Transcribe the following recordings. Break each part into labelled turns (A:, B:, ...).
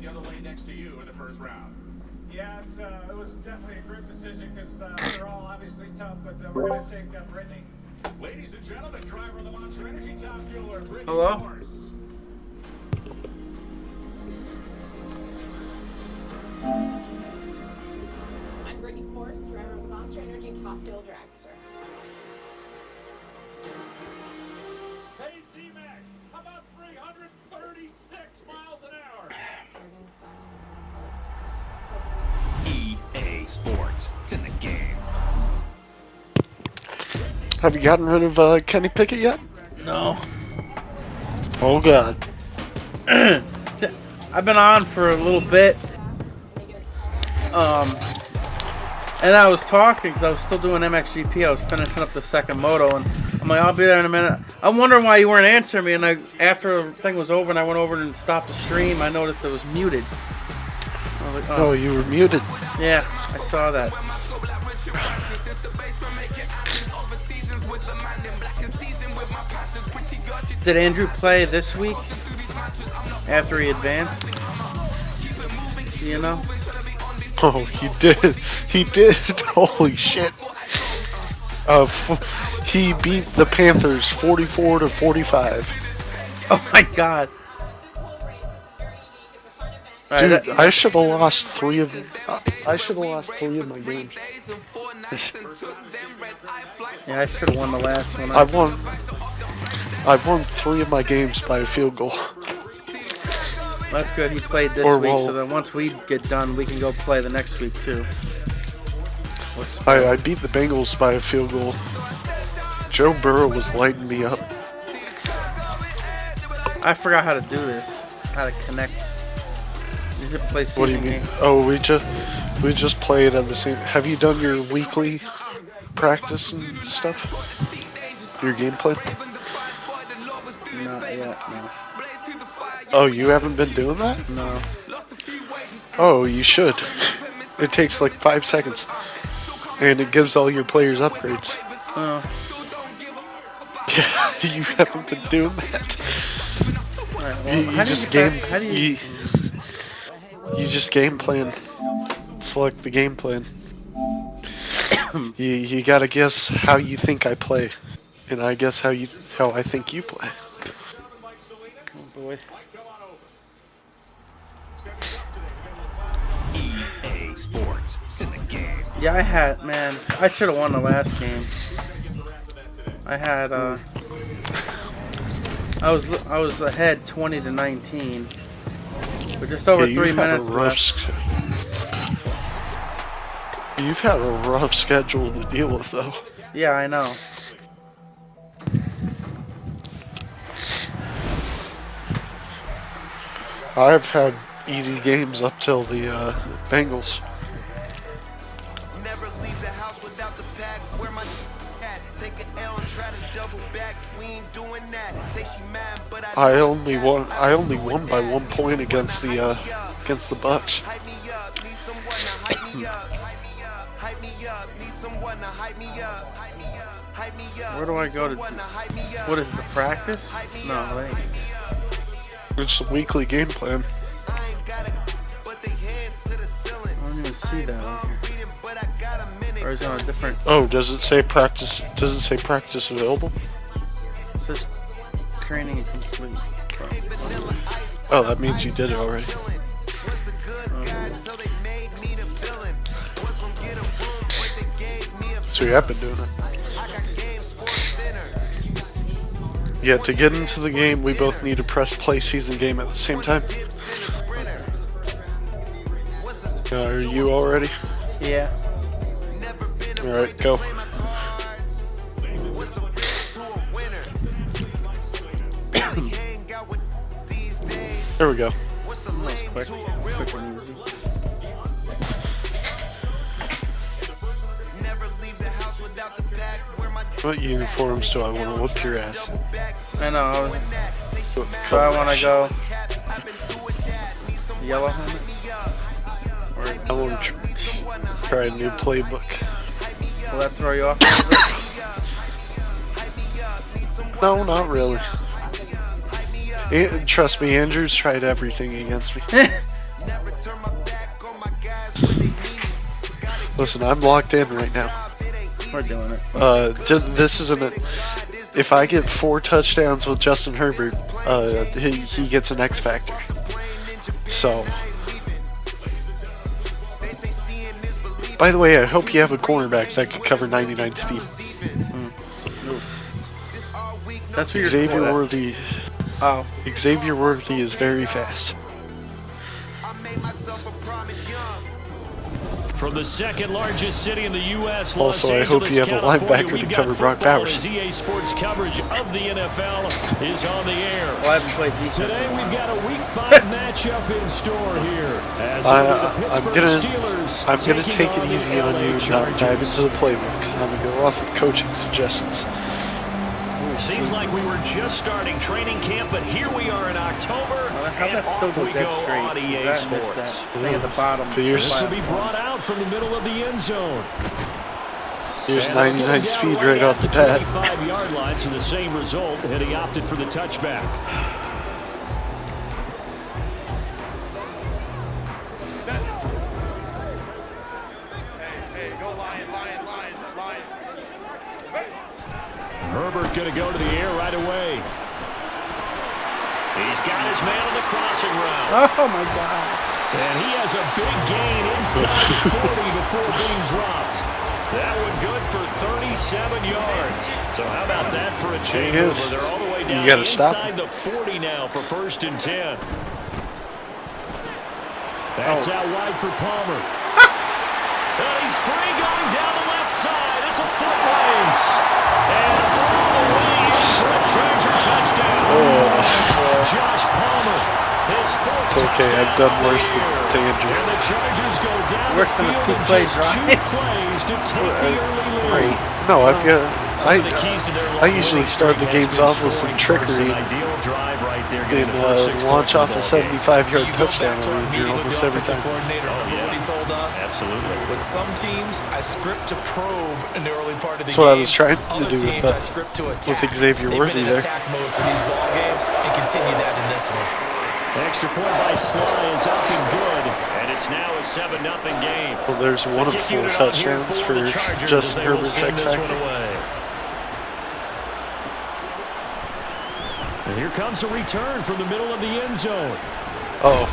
A: the other lane next to you in the first round.
B: Yeah, it was definitely a group decision because they're all obviously tough, but we're going to take Brittany.
A: Ladies and gentlemen, driver of the Monster Energy Top Fueler, Brittany
C: Hello?
A: Morse.
D: I'm Brittany Force, driver of the Monster Energy Top Fuel Dragster.
E: Hey, Z-Max, how about 336 miles an hour?
F: EA Sports. It's in the game.
G: Have you gotten rid of Kenny Pickett yet?
C: No.
G: Oh god.
C: I've been on for a little bit. And I was talking because I was still doing MXGP. I was finishing up the second moto, and I'm like, I'll be there in a minute. I'm wondering why you weren't answering me. And after the thing was over and I went over and stopped the stream, I noticed it was muted. I was like,
G: Oh, you were muted.
C: Yeah, I saw that. Did Andrew play this week after he advanced? Do you know?
G: Oh, he did. He did. Holy shit. He beat the Panthers 44-45.
C: Oh my god.
G: Dude,
C: Right,
G: I should have lost three of my games.
C: Yeah, I should have won the last one.
G: I've won 3 of my games by a field goal.
C: That's good. He played this week, so then once we get done, we can go play the next week too.
G: I beat the Bengals by a field goal. Joe Burrow was lighting me up.
C: I forgot how to do this. How to connect. You should play season
G: What do you mean?
C: game.
G: Oh, we just played on the same. Have you done your weekly practice and stuff? Your gameplay?
C: Not yet, no.
G: Oh, you haven't been doing that?
C: No.
G: Oh, you should. It takes like 5 seconds. And it gives all your players upgrades.
C: Oh.
G: Yeah, you haven't been doing that.
C: Alright, well,
G: You just game plan. Select the game plan. you gotta guess how you think I play. And I guess how I think you play.
C: Oh boy.
F: EA Sports. It's in the game.
C: Yeah, I should have won the last game. I was ahead 20-19. But just over 3 minutes left.
G: You've had a rough schedule to deal with, though.
C: Yeah, I know.
G: I've had easy games up till the Bengals.
H: Never leave the house without the pack. Where my at? Take an L and try to double back. We ain't doing that. Say she mad, but
G: I only won by 1 point against the Bucks.
H: hype me up. Need someone to hype me up. Hype me up. Need someone to hype me up. Hype me up.
C: Where do I go to? What is the practice? No, wait.
G: It's a weekly game plan.
H: I ain't got it, but they hands to the ceiling.
C: I don't even see that on here. Or is it on a different?
G: Oh, does it say practice? Does it say practice available?
C: It says training complete.
G: Oh, that means you did it already. So you have been doing it. Yeah, to get into the game, we both need to press play season game at the same time. Are you all ready?
C: Yeah.
G: Alright, go. There we go.
C: That was quick. Quick and easy.
G: What uniforms do I want to whoop your ass?
C: I know. So I want to go yellow helmet.
G: I want to try a new playbook.
C: Will that throw you off?
G: No, not really. Trust me, Andrew's tried everything against me.
H: Never turn my back on my guys when they need me.
G: Listen, I'm locked in right now.
C: We're doing it.
G: This isn't it. If I get 4 touchdowns with Justin Herbert, he gets an X Factor. So, by the way, I hope you have a cornerback that can cover 99 speed.
C: That's what you're
G: Xavier
C: for.
G: Worthy.
C: Oh.
G: Xavier Worthy is very fast.
E: From the second largest city in the U.S.,
G: Also,
E: Los
G: I hope
E: Angeles,
G: you have a
E: California,
G: linebacker
E: we've
G: to
E: got
G: cover Brock
E: football
G: Bowers.
E: as EA Sports coverage of the NFL is on the air.
C: Well, I haven't played defense.
E: Today we've got a Week 5 matchup in store here. As
G: I'm gonna take it easy on you and not dive into the playbook. I'm gonna go off of coaching suggestions.
E: Seems like we were just starting training camp, but here we are in October,
C: How
E: and
C: that still
E: off
C: go
E: we
C: dead
E: go
C: straight?
E: on EA
C: That missed
E: Sports.
C: that thing at the bottom.
E: This will be brought out from the middle of the end zone.
G: Here's
E: And they'll get
G: 99
E: him down
G: speed right off the
E: at
G: bat.
E: 25-yard line, so the same result, and he opted for the touchback. Herbert going to go to the air right away. He's got his man on the crossing route.
C: Oh my God.
E: And he has a big gain inside the 40 before being dropped. That one good for 37 yards. So how about that for a chain
G: There he
E: mover?
G: is.
E: They're all the way down
G: You gotta stop
E: inside
G: him.
E: the 40 now for 1st and 10. That's out wide for Palmer. And he's free going down the left side. It's a foot race. And all the way in for a Charger touchdown. Josh Palmer, his 4th
G: It's okay, I've done worse than to
E: and
G: Andrew.
E: the Chargers go down
C: Worse
E: the
C: than a
E: field in
C: two-play
E: just
C: drive.
E: 2 plays to take the early lead.
G: No, I've got.
E: The keys to their
G: I usually
E: winning
G: start the
E: streak has
G: games
E: been
G: off with some
E: scoring first.
G: trickery
E: An ideal drive right there,
G: and
E: getting the first 6
G: launch
E: points
G: off a
E: of the ball game.
G: 75-yard touchdown over here almost every time.
I: Coordinator, remember what he told us?
E: Absolutely.
I: With some teams, I script to probe in the early part of the
G: That's what I
I: game.
G: was trying to
I: Other
G: do
I: teams,
G: with
I: I script to attack.
G: Xavier
I: They've
G: Worthy
I: been in
G: there.
I: attack mode for these ball games and continue that in this one.
E: Extra point by Sly is up and good, and it's now a 7-0 game.
G: Well, there's one of
E: Kick
G: 4
E: unit on here
G: touchdowns
E: for
G: for
E: the Chargers as
G: Justin
E: they will
G: Herbert's
E: send
G: X
E: this one
G: Factor.
E: away. And here comes a return from the middle of the end zone.
G: Oh,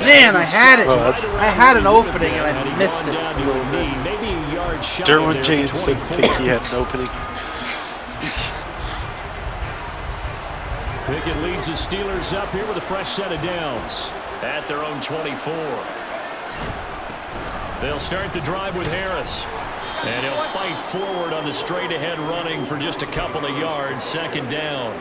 C: Man, I had it.
G: Oh, that's-
C: I had an opening and I
E: Had he
C: missed
E: gone
C: it
E: down
C: a
E: to
C: little
E: a
C: bit.
E: knee, maybe a yard shy of
G: Derwin
E: there at
G: James
E: the
G: didn't
E: 24.
G: think he had an opening.
E: Pickett leads the Steelers up here with a fresh set of downs at their own 24. They'll start the drive with Harris. And he'll fight forward on the straight-ahead running for just a couple of yards, 2nd down.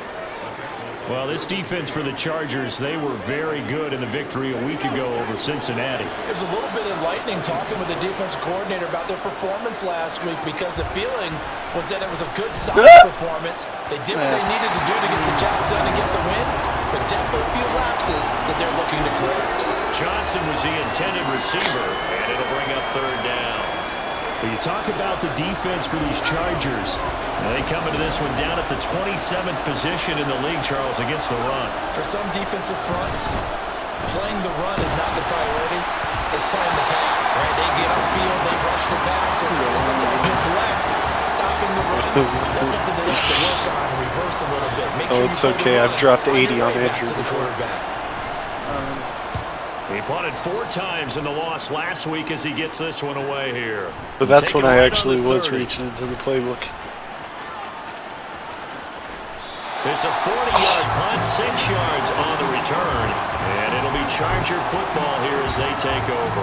E: Well, this defense for the Chargers, they were very good in the victory a week ago over Cincinnati.
J: It was a little bit enlightening talking with the defensive coordinator about their performance last week because the feeling was that it was a good, solid performance. They did what they needed to do to get the job done and get the win, but definitely a few lapses that they're looking to correct.
E: Johnson was the intended receiver, and it'll bring up 3rd down. When you talk about the defense for these Chargers, they come into this one down at the 27th position in the league, Charles, against the run.
I: For some defensive fronts, playing the run is not the priority. It's playing the pass, right? They get upfield, they rush the passer, and sometimes neglect stopping the run. That's something they have to work on and reverse a little bit. Make
G: Oh,
I: sure
G: it's
I: you
G: okay. I've dropped 80 on
I: back
G: Andrew
I: to the
G: before.
I: quarterback.
E: He punted 4 times in the loss last week as he gets this one away here.
G: But that's
E: Take
G: when
E: it
G: I
E: right on
G: actually
E: the
G: was
E: 30.
G: reaching into the playbook.
E: It's a 40-yard punt, 6 yards on the return, and it'll be Charger football here as they take over.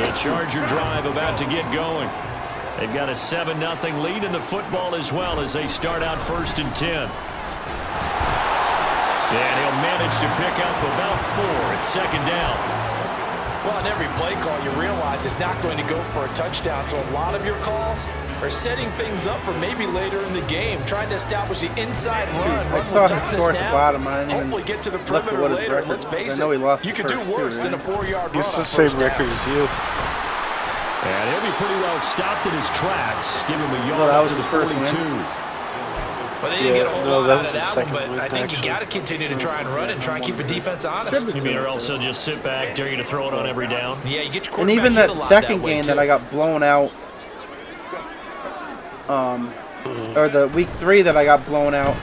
E: The Charger drive about to get going. They've got a 7-0 lead in the football as well as they start out 1st and 10. And he'll manage to pick up about 4. It's 2nd down.
J: Well, on every play call, you realize it's not going to go for a touchdown, so a lot of your calls are setting things up for maybe later in the game, trying to establish the inside run.
C: I saw his score at the bottom. I didn't even
J: Hopefully get to the
C: look at
J: perimeter
C: what his
J: later.
C: record
J: Let's
C: was.
J: face
C: I know he lost
J: it, you
C: the
J: could do
C: first two,
J: worse than a
C: right?
J: 4-yard run
G: He's
J: on
G: the same
J: first down.
G: record as you.
E: And he'll be pretty well stopped in his tracks. Give him a yard
C: No, that
E: up
C: was
E: to the
C: his first
E: 42.
C: win.
J: Well, they didn't get a whole lot
G: that
J: out
G: was
J: of
G: the
J: that
G: second
J: one, but
G: win,
J: I think you
G: actually.
J: got to continue to try and run and try and keep the defense honest.
E: You mean, or else they'll just sit back, dare you to throw it on every down?
J: Yeah, you get your
C: And
J: quarterback
C: even
J: hit a
C: that
J: lot
C: second
J: way,
C: game
J: too.
C: that I got blown out, or the week 3 that I got blown out.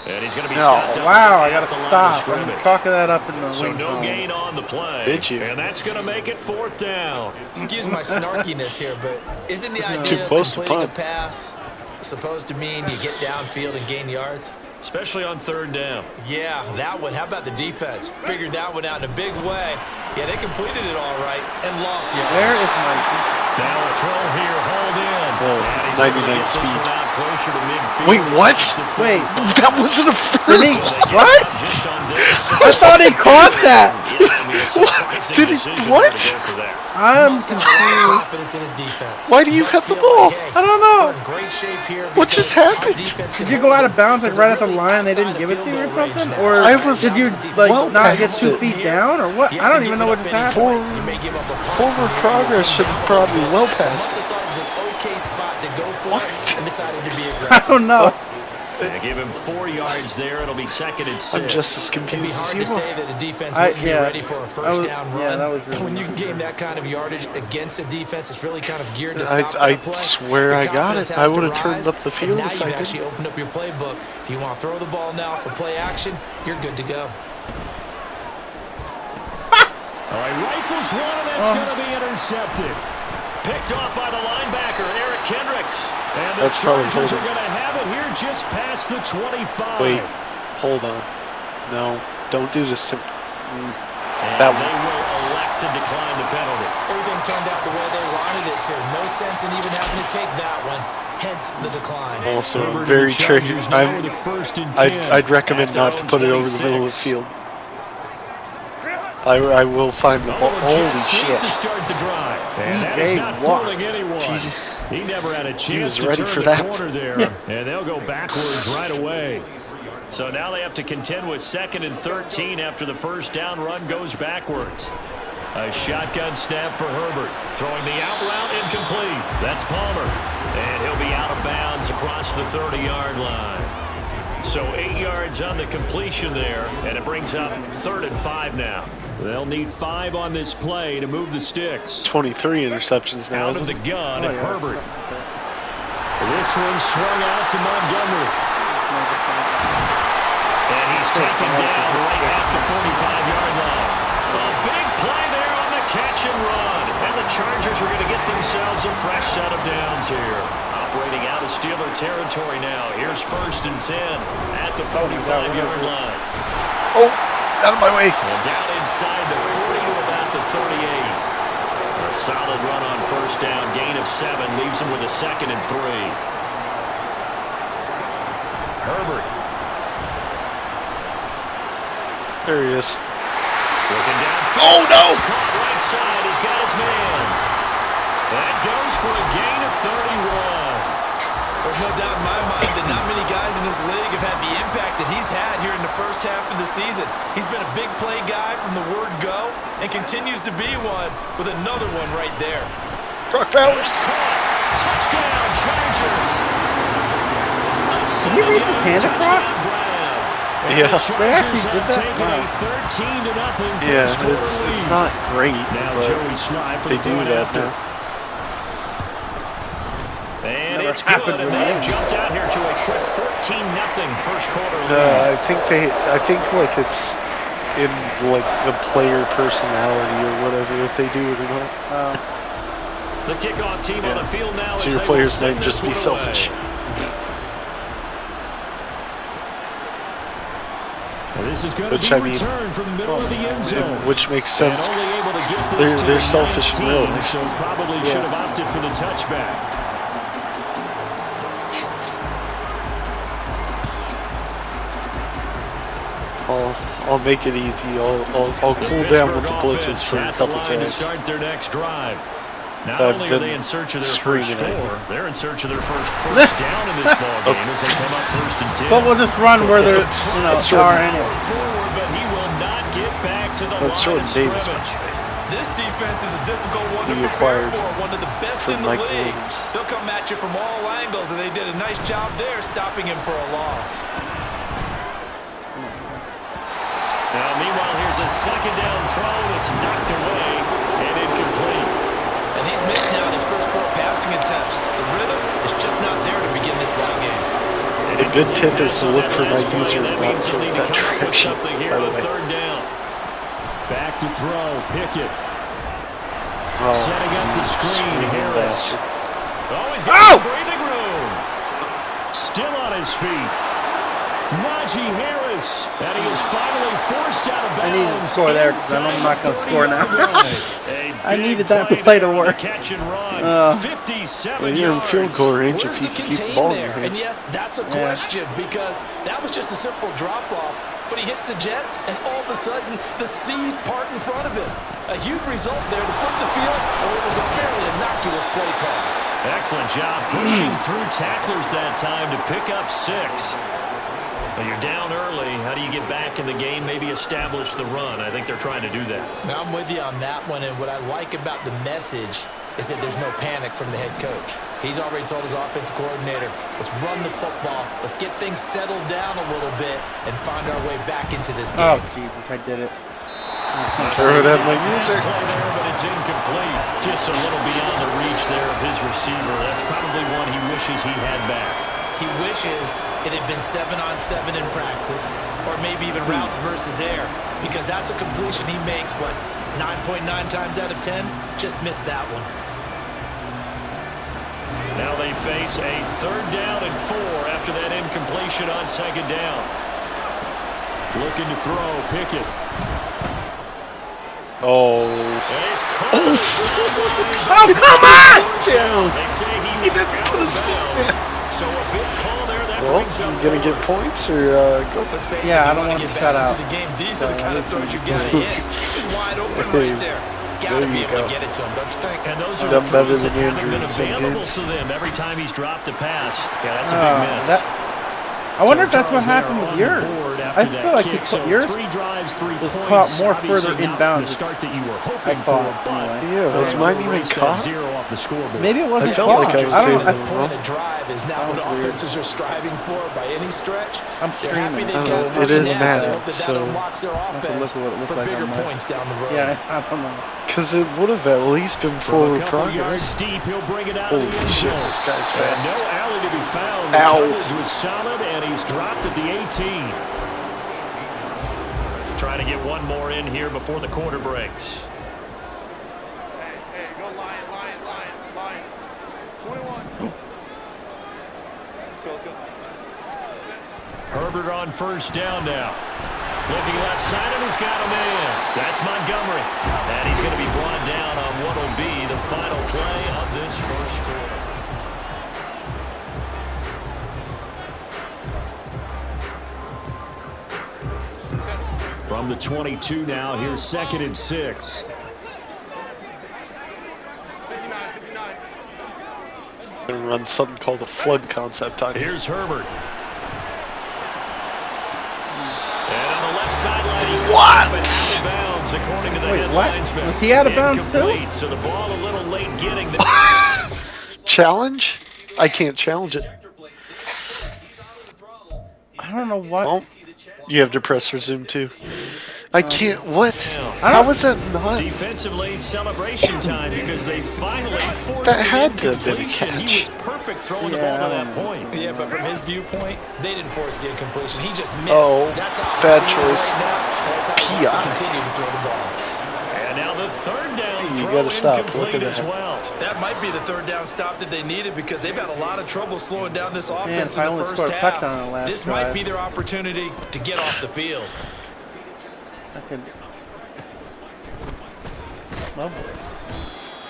E: And he's going to be
G: No.
E: stopped up
C: Wow, I
E: at
C: gotta
E: the line of
C: stop. I'm
E: scrimmage.
C: chalking that up in the
E: So
C: wing
E: no
C: column.
E: gain on the play.
G: Did you?
E: And that's going to make it 4th down.
J: Excuse my snarkiness here, but isn't the
G: Too
J: idea of
G: close to
J: completing a
G: punt.
J: pass supposed to mean you get downfield and gain yards?
E: Especially on 3rd down.
J: Yeah, that one. How about the defense? Figured that one out in a big way. Yeah, they completed it all right and lost yards.
C: Where is my...
E: Now a throw here, hold in.
G: Oh,
E: And he's going to
G: 99
E: get this
G: speed.
E: one out closer to midfield.
G: Wait, what?
C: Wait,
G: That wasn't a
C: did he...
G: first.
C: What?
E: Just on their side.
C: I thought he caught that.
E: Did
G: he-
E: he?
G: what?
C: I'm
J: Must have a lot of
C: confused.
J: confidence in his defense.
G: Why do you
J: Must
G: cut the
J: feel
G: ball?
J: like, hey,
C: I don't know.
J: we're in great shape here
G: What just
J: because our
G: happened?
J: defense
C: Did
J: can
C: you go
J: hold
C: out of bounds like
J: because
C: right at
J: they're
C: the
J: really
C: line and they didn't
J: outside
C: give
J: of
C: it to you or
J: field goal range
C: something?
J: now.
C: Or
G: I was
C: did you
G: well
C: like not get
G: past
C: 2
G: it.
C: feet down or what?
J: You
C: I don't
J: haven't
C: even
J: given
C: know what
J: up
C: just
J: any
C: happened.
J: points. You may give up a punt
G: Forward
J: here, you
G: progress
J: come
G: should
J: down a
G: probably
J: little
G: well
J: bit.
G: past
J: Must
G: it.
J: have thought it was an okay spot to go for
G: What?
J: and decided to be
C: I
J: aggressive.
C: don't know.
E: They give him 4 yards there. It'll be 2nd and 6.
G: I'm just as
J: It'd be
G: confused as
J: hard
G: you
J: to
G: are.
J: say that a defense
C: I-
J: wouldn't be
C: yeah,
J: ready for a
C: that
J: first
C: was-
J: down
C: yeah,
J: run.
C: that was really
J: When you
C: nice.
J: gain that kind of yardage against a defense, it's really kind of geared to stop
G: I
J: that play.
G: swear
J: Your
G: I got
J: confidence
G: it.
J: has
G: I
J: to
G: would have turned
J: rise,
G: up the field
J: and now
G: if I
J: you've
G: didn't.
J: actually opened up your playbook. If you want to throw the ball now for play action, you're good to go.
E: All right, rifles one, and that's going to be intercepted. Picked off by the linebacker, Eric Kendricks. And the
G: That's probably
E: Chargers are
G: holding.
E: going to have it here just past the 25.
G: Wait, hold on. No, don't do this to me.
E: And
G: That
E: they
G: one.
E: will elect to decline the penalty.
J: Everything turned out the way they wanted it to. No sense in even having to take that one. Hence the decline.
G: Also,
E: Herbert and
G: very
E: the
G: tricky.
E: Chargers now with a 1st and 10
G: I'd recommend
E: at their
G: not to
E: own
G: put it over the middle of the
E: 26.
G: field. I will find the ball.
E: Oh,
G: Holy
E: jet sweep
G: shit.
E: to start the drive. And that
C: TJ
E: is not
C: Watt.
E: fooling anyone.
G: TJ
E: He never had a
G: was
E: chance to
G: ready
E: turn
G: for
E: the
G: that.
E: corner there. And they'll go backwards right away. So now they have to contend with 2nd and 13 after the first down run goes backwards. A shotgun snap for Herbert. Throwing the out route incomplete. That's Palmer. And he'll be out of bounds across the 30-yard line. So 8 yards on the completion there, and it brings up 3rd and 5 now. They'll need 5 on this play to move the sticks.
G: 23 interceptions now,
E: Out of
G: isn't
E: the
G: it?
E: gun,
C: Oh, yeah.
E: Herbert. This one swung out to Montgomery. And he's taken down right at the 45-yard line. A big play there on the catch and run. And the Chargers are going to get themselves a fresh set of downs here. Operating out of Steeler territory now. Here's 1st and 10 at the 45-yard line.
G: Oh, out of my way.
E: And down inside the 40 to about the 38. A solid run on 1st down. Gain of 7 leaves him with a 2nd and 3. Herbert.
G: There he is.
E: Looking down.
G: Oh, no!
E: Caught right side. He's got his man. That goes for a gain of 31.
J: There's no doubt in my mind that not many guys in this league have had the impact that he's had here in the first half of the season. He's been a big play guy from the word go and continues to be one with another one right there.
G: Brock Bowers.
E: It's caught. Touchdown, Chargers.
C: Did he reach his hand across?
G: Yeah.
C: They actually did that? Wow.
E: 13-0
G: Yeah,
E: first quarter
G: it's
E: lead.
G: not great,
E: Now
G: but
E: Joey Sly for
G: they
E: the
G: do
E: point
G: that
E: after.
G: now.
E: And
C: Never
E: it's
C: happened
E: good, and
C: with
E: they
C: me.
E: jumped out here to a quick 14-0 first quarter lead.
G: I think like it's in like the player personality or whatever if they do it or not.
E: The kickoff team on the field now.
G: So
E: as
G: your
E: they
G: players
E: will send
G: might just
E: this
G: be
E: one away.
G: selfish.
E: And this is going to
G: Which,
E: be
G: I mean,
E: returned from the middle of the end zone.
G: Which makes
E: And
G: sense.
E: only able to get this to
G: They're
E: the
G: selfish in
E: 19,
G: real life.
E: so probably should have opted for the touchback.
G: I'll make it easy. I'll cool down with the blitzes for a couple
E: to
G: times.
E: start their next drive. Not
G: I've
E: only are
G: been
E: they in search of their
G: screaming
E: first
G: at you.
E: score, they're in search of their first down in this ball game as they come up 1st and 10.
C: But we'll just run where they're,
G: That's
C: are
G: Jordan.
C: anyway.
E: Forward, but he will not get back to the
G: That's
E: line
G: Jordan
E: of
G: Davis,
E: scrimmage.
I: This defense is a difficult one to
G: He
I: prepare
G: acquired
I: for, one of the best
G: from
I: in the
G: Mike
I: league.
G: Williams.
I: They'll come at you from all angles, and they did a nice job there stopping him for a loss.
E: Now, meanwhile, here's a second down throw that's knocked away and incomplete.
I: And he's missed now in his first 4 passing attempts. The rhythm is just not there to begin this ball game.
G: A good tip is to look for my user
E: That
G: not
E: means
G: from
E: he'll need to
G: that
E: come up with
G: direction,
E: something
G: by
E: here
G: the
E: on
G: way.
E: third down. Back to throw, Pickett.
G: Oh,
E: Setting up the screen,
G: you
E: Harris.
G: bastard.
E: Oh, he's got some breathing room. Still on his feet. Najee Harris, and he is finally forced out of bounds.
C: I needed to score there because I'm not going to score now. I needed that
E: big
C: play to
E: there on the
C: work.
E: Catch and run. 57
G: Well, you're in
E: yards.
G: field goal range
I: Where's
G: if you
I: the
G: can keep the
I: contain
G: ball in
I: there?
G: your
I: And
G: hands.
I: yes, that's a question because that was just a simple drop-off. But he hits the Jets, and all of a sudden, the seas part in front of him. A huge result there to flip the field, and it was a fairly innocuous play call.
E: Excellent job pushing through tacklers that time to pick up 6. Well, you're down early. How do you get back in the game, maybe establish the run? I think they're trying to do that.
I: Now, I'm with you on that one, and what I like about the message is that there's no panic from the head coach. He's already told his offensive coordinator, let's run the football, let's get things settled down a little bit, and find our way back into this game.
C: Oh, Jesus, I did it.
G: Throw it at my
E: Nice
G: user.
E: play there, but it's incomplete. Just a little beyond the reach there of his receiver. That's probably one he wishes he had back.
I: He wishes it had been 7-on-7 in practice, or maybe even routes versus air, because that's a completion he makes, 9.9 times out of 10? Just missed that one.
E: Now they face a 3rd down and 4 after that incompletion on 2nd down. Looking to throw, Pickett.
G: Oh.
E: And he's caught.
C: Oh, come on!
E: They say he was
G: didn't
E: out
G: put his
E: of
G: foot
E: bounds.
G: down.
E: So a big call there. That
G: Well,
E: brings up
G: you gonna get
E: 4.
G: points or go?
I: Let's face it,
C: Yeah, I
I: if you
C: don't
I: want
C: want
I: to
C: to
I: get
C: shut
I: back
C: out.
I: into the game, these are the
C: So,
I: kind of
C: this
I: throws
C: is
I: you got to
C: good.
I: hit. He's wide open
G: Hey,
I: right there. Got to
G: there
I: be
G: you
I: able to
G: go.
I: get it to him, don't you think?
E: And those are
G: Done
E: the
G: better
E: throws
G: than
E: that haven't
G: Andrew
E: been
G: in some
E: available
G: games.
E: to them every time he's dropped a pass. Yeah, that's a big miss.
C: I wonder if that's what
E: Charles there
C: happened with
E: on the
C: yours.
E: board after
C: I
E: that
C: feel like
E: kick.
C: you put yours
E: 3 drives, 3
C: was
E: points.
C: caught more
E: Obviously
C: further
E: not
C: inbounds.
E: the start that you were
C: I
E: hoping
C: thought,
E: for, but
C: anyway.
G: Yeah, was
E: they're
G: mine
E: able to
G: even
E: erase that
G: caught?
E: 0 off the scoreboard.
C: Maybe it wasn't
G: I felt
C: caught.
G: like I was
C: I don't
G: saying
C: know.
G: it.
I: The point of drive is not what
C: That was weird.
I: offenses are striving for by any stretch.
C: I'm
I: They're happy
C: streaming.
I: they
G: I
I: got
G: don't know. It is
I: first down.
G: Madden,
I: They hope that
G: so-
I: unlocks their
C: have to
I: offense
C: look at what it looked
I: for
C: like
I: bigger
C: on mine.
I: points down the road.
C: Yeah, I don't know.
G: Because it would have at least been
E: From
G: forward
E: a couple yards
G: progress.
E: deep, he'll bring it out
G: Holy
E: of the end
G: shit,
E: zone.
G: this guy's
E: And
G: fast.
E: no alley to be found. The
G: Ow.
E: coverage was solid, and he's dropped at the 18. Trying to get one more in here before the quarter breaks.
A: Hey, go Lion. 21. Go.
E: Herbert on first down now. Looking left side, and he's got him in. That's Montgomery. And he's going to be brought down on what will be the final play of this first quarter. From the 22 now, here's 2nd and 6.
G: Gonna run something called a flood concept on here.
E: Here's Herbert. And on the left sideline, he
G: What?
E: caught it out of bounds, according to the
C: Wait,
E: head
C: what?
E: linesman.
C: Was he out of bounds too?
E: Incomplete, so the ball a little late getting there.
G: Challenge? I can't challenge it.
C: I don't know what.
G: Well, you have to press resume too. I can't. What?
C: I
G: How
C: don't-
G: was that not?
E: Defensively, celebration time because they finally forced
G: That
E: an
G: had to have been a
E: incompletion. He was
G: catch.
E: perfect throwing the
C: Yeah,
E: ball to
C: I
E: that
C: don't
E: point.
I: Yeah, but from his viewpoint, they didn't force the incompletion. He just missed.
G: Oh,
I: That's how
G: bad
I: he is
G: choice.
I: right now, and that's how he wants to
G: PI.
I: continue to throw the ball.
E: And now the 3rd down
G: You
E: throw
G: gotta stop. Look
E: incomplete
G: at
E: as
G: that.
E: well.
I: That might be the 3rd down stop that they needed because they've had a lot of trouble slowing down this offense
C: I
I: in
C: only
I: the first
C: scored a
I: half.
C: touchdown on the last
I: This might
C: drive.
I: be their opportunity to get off the field.
C: I could. Well,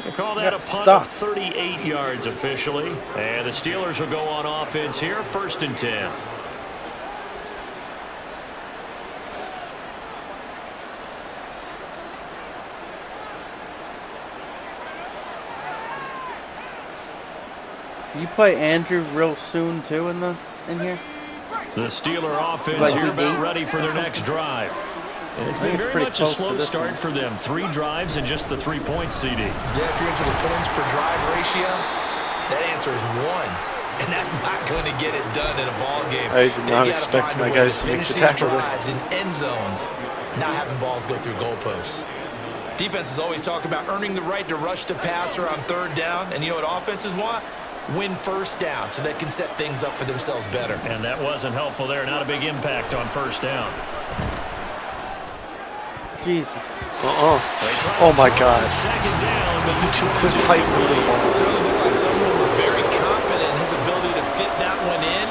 E: They call that a
C: Got
E: punt
C: stuck.
E: of 38 yards officially. And the Steelers will go on offense here, 1st and 10.
C: you play Andrew real soon too in here.
E: The Steeler offense
C: Like
E: here
C: week
E: about
C: 8?
E: ready for their next drive. It's been very much a slow start for them. 3 drives and just the 3 points, CD.
J: Yeah, if you're into the points per drive ratio, that answer is 1. And that's not going to get it done in a ball game.
G: I did not expect my guys to make the tackle.
J: Drives in end zones, not having balls go through goalposts. Defenses always talk about earning the right to rush the passer on 3rd down. And you know what offenses want? Win 1st down so they can set things up for themselves better.
E: And that wasn't helpful there. Not a big impact on 1st down.
C: Jesus.
G: Oh my God. Couldn't fight for the ball.
J: It certainly looked like someone was very confident in his ability to fit that one in.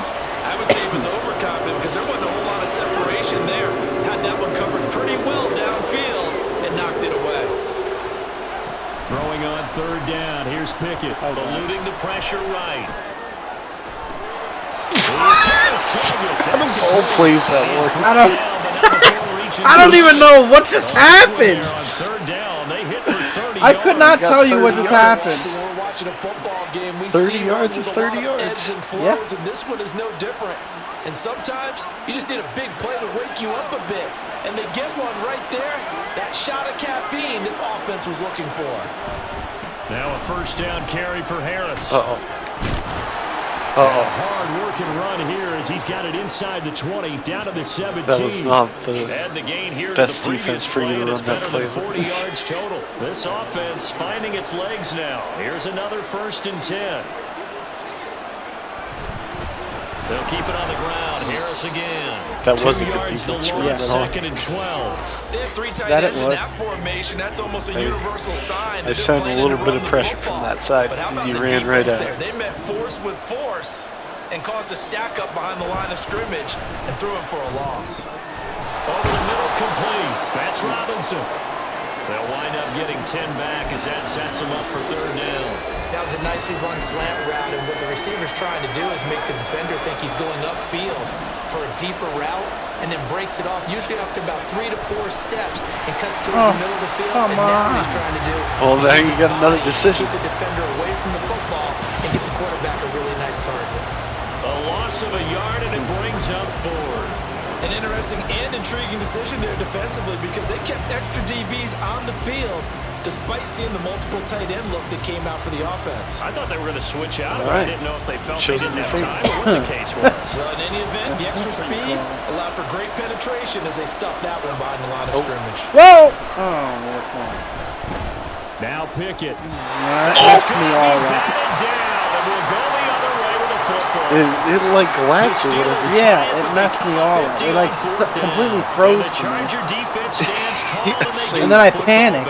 J: I would say he was overconfident because there wasn't a whole lot of separation there. Had that one covered pretty well downfield and knocked it away.
E: Throwing on 3rd down. Here's Pickett. Eluding the pressure right.
G: How the ball plays that work?
C: I don't even know what just happened. I could not tell you what just happened.
J: We're watching a football game.
G: 30 yards is 30 yards.
J: Yeah. And this one is no different. And sometimes you just need a big play to wake you up a bit. And they get one right there. That shot of caffeine this offense was looking for.
E: Now a 1st down carry for Harris.
G: Uh-oh.
E: Hard-working run here as he's got it inside the 20, down to the 17.
G: That was not the
E: gain here
G: best
E: the
G: defense for you to run that play.
E: 40 yards total. This offense finding its legs now. Here's another 1st and 10. They'll keep it on the ground. Harris again.
G: That wasn't
E: 2
G: good
E: yards
G: defense
E: to
G: for
E: loss,
G: you at all.
E: 2nd and 12.
J: They have 3 tight ends in that formation. That's almost a universal sign.
G: I sent a little bit of pressure from that side, and you ran right at it.
J: They met force with force and caused a stack up behind the line of scrimmage and threw him for a loss.
E: Over the middle, complete. That's Robinson. They'll wind up getting 10 back as that sets them up for 3rd down.
J: That was a nicely run slant route, and what the receiver's trying to do is make the defender think he's going upfield for a deeper route, and then breaks it off, usually after about 3 to 4 steps, and cuts towards the middle of the field. And now what he's trying to do,
G: well, there you got another decision.
J: Keep the defender away from the football and get the quarterback a really nice target.
E: A loss of a yard, and it brings up 4th.
J: An interesting and intriguing decision there defensively because they kept extra DBs on the field despite seeing the multiple tight end look that came out for the offense.
E: I thought they were going to switch out.
G: Right.
E: I didn't know if they felt they didn't have time or what the case was.
J: Well, in any event, the extra speed allowed for great penetration as they stuffed that one behind the line of scrimmage.
C: Whoa! Oh, that's one.
E: Now Pickett.
C: That's me all right.
E: Down, and we'll go the other way with a football.
G: It like lagged or whatever.
C: Yeah, it messed me all up. It like completely froze.
E: The Charger defense stands tall,
C: and then I panicked.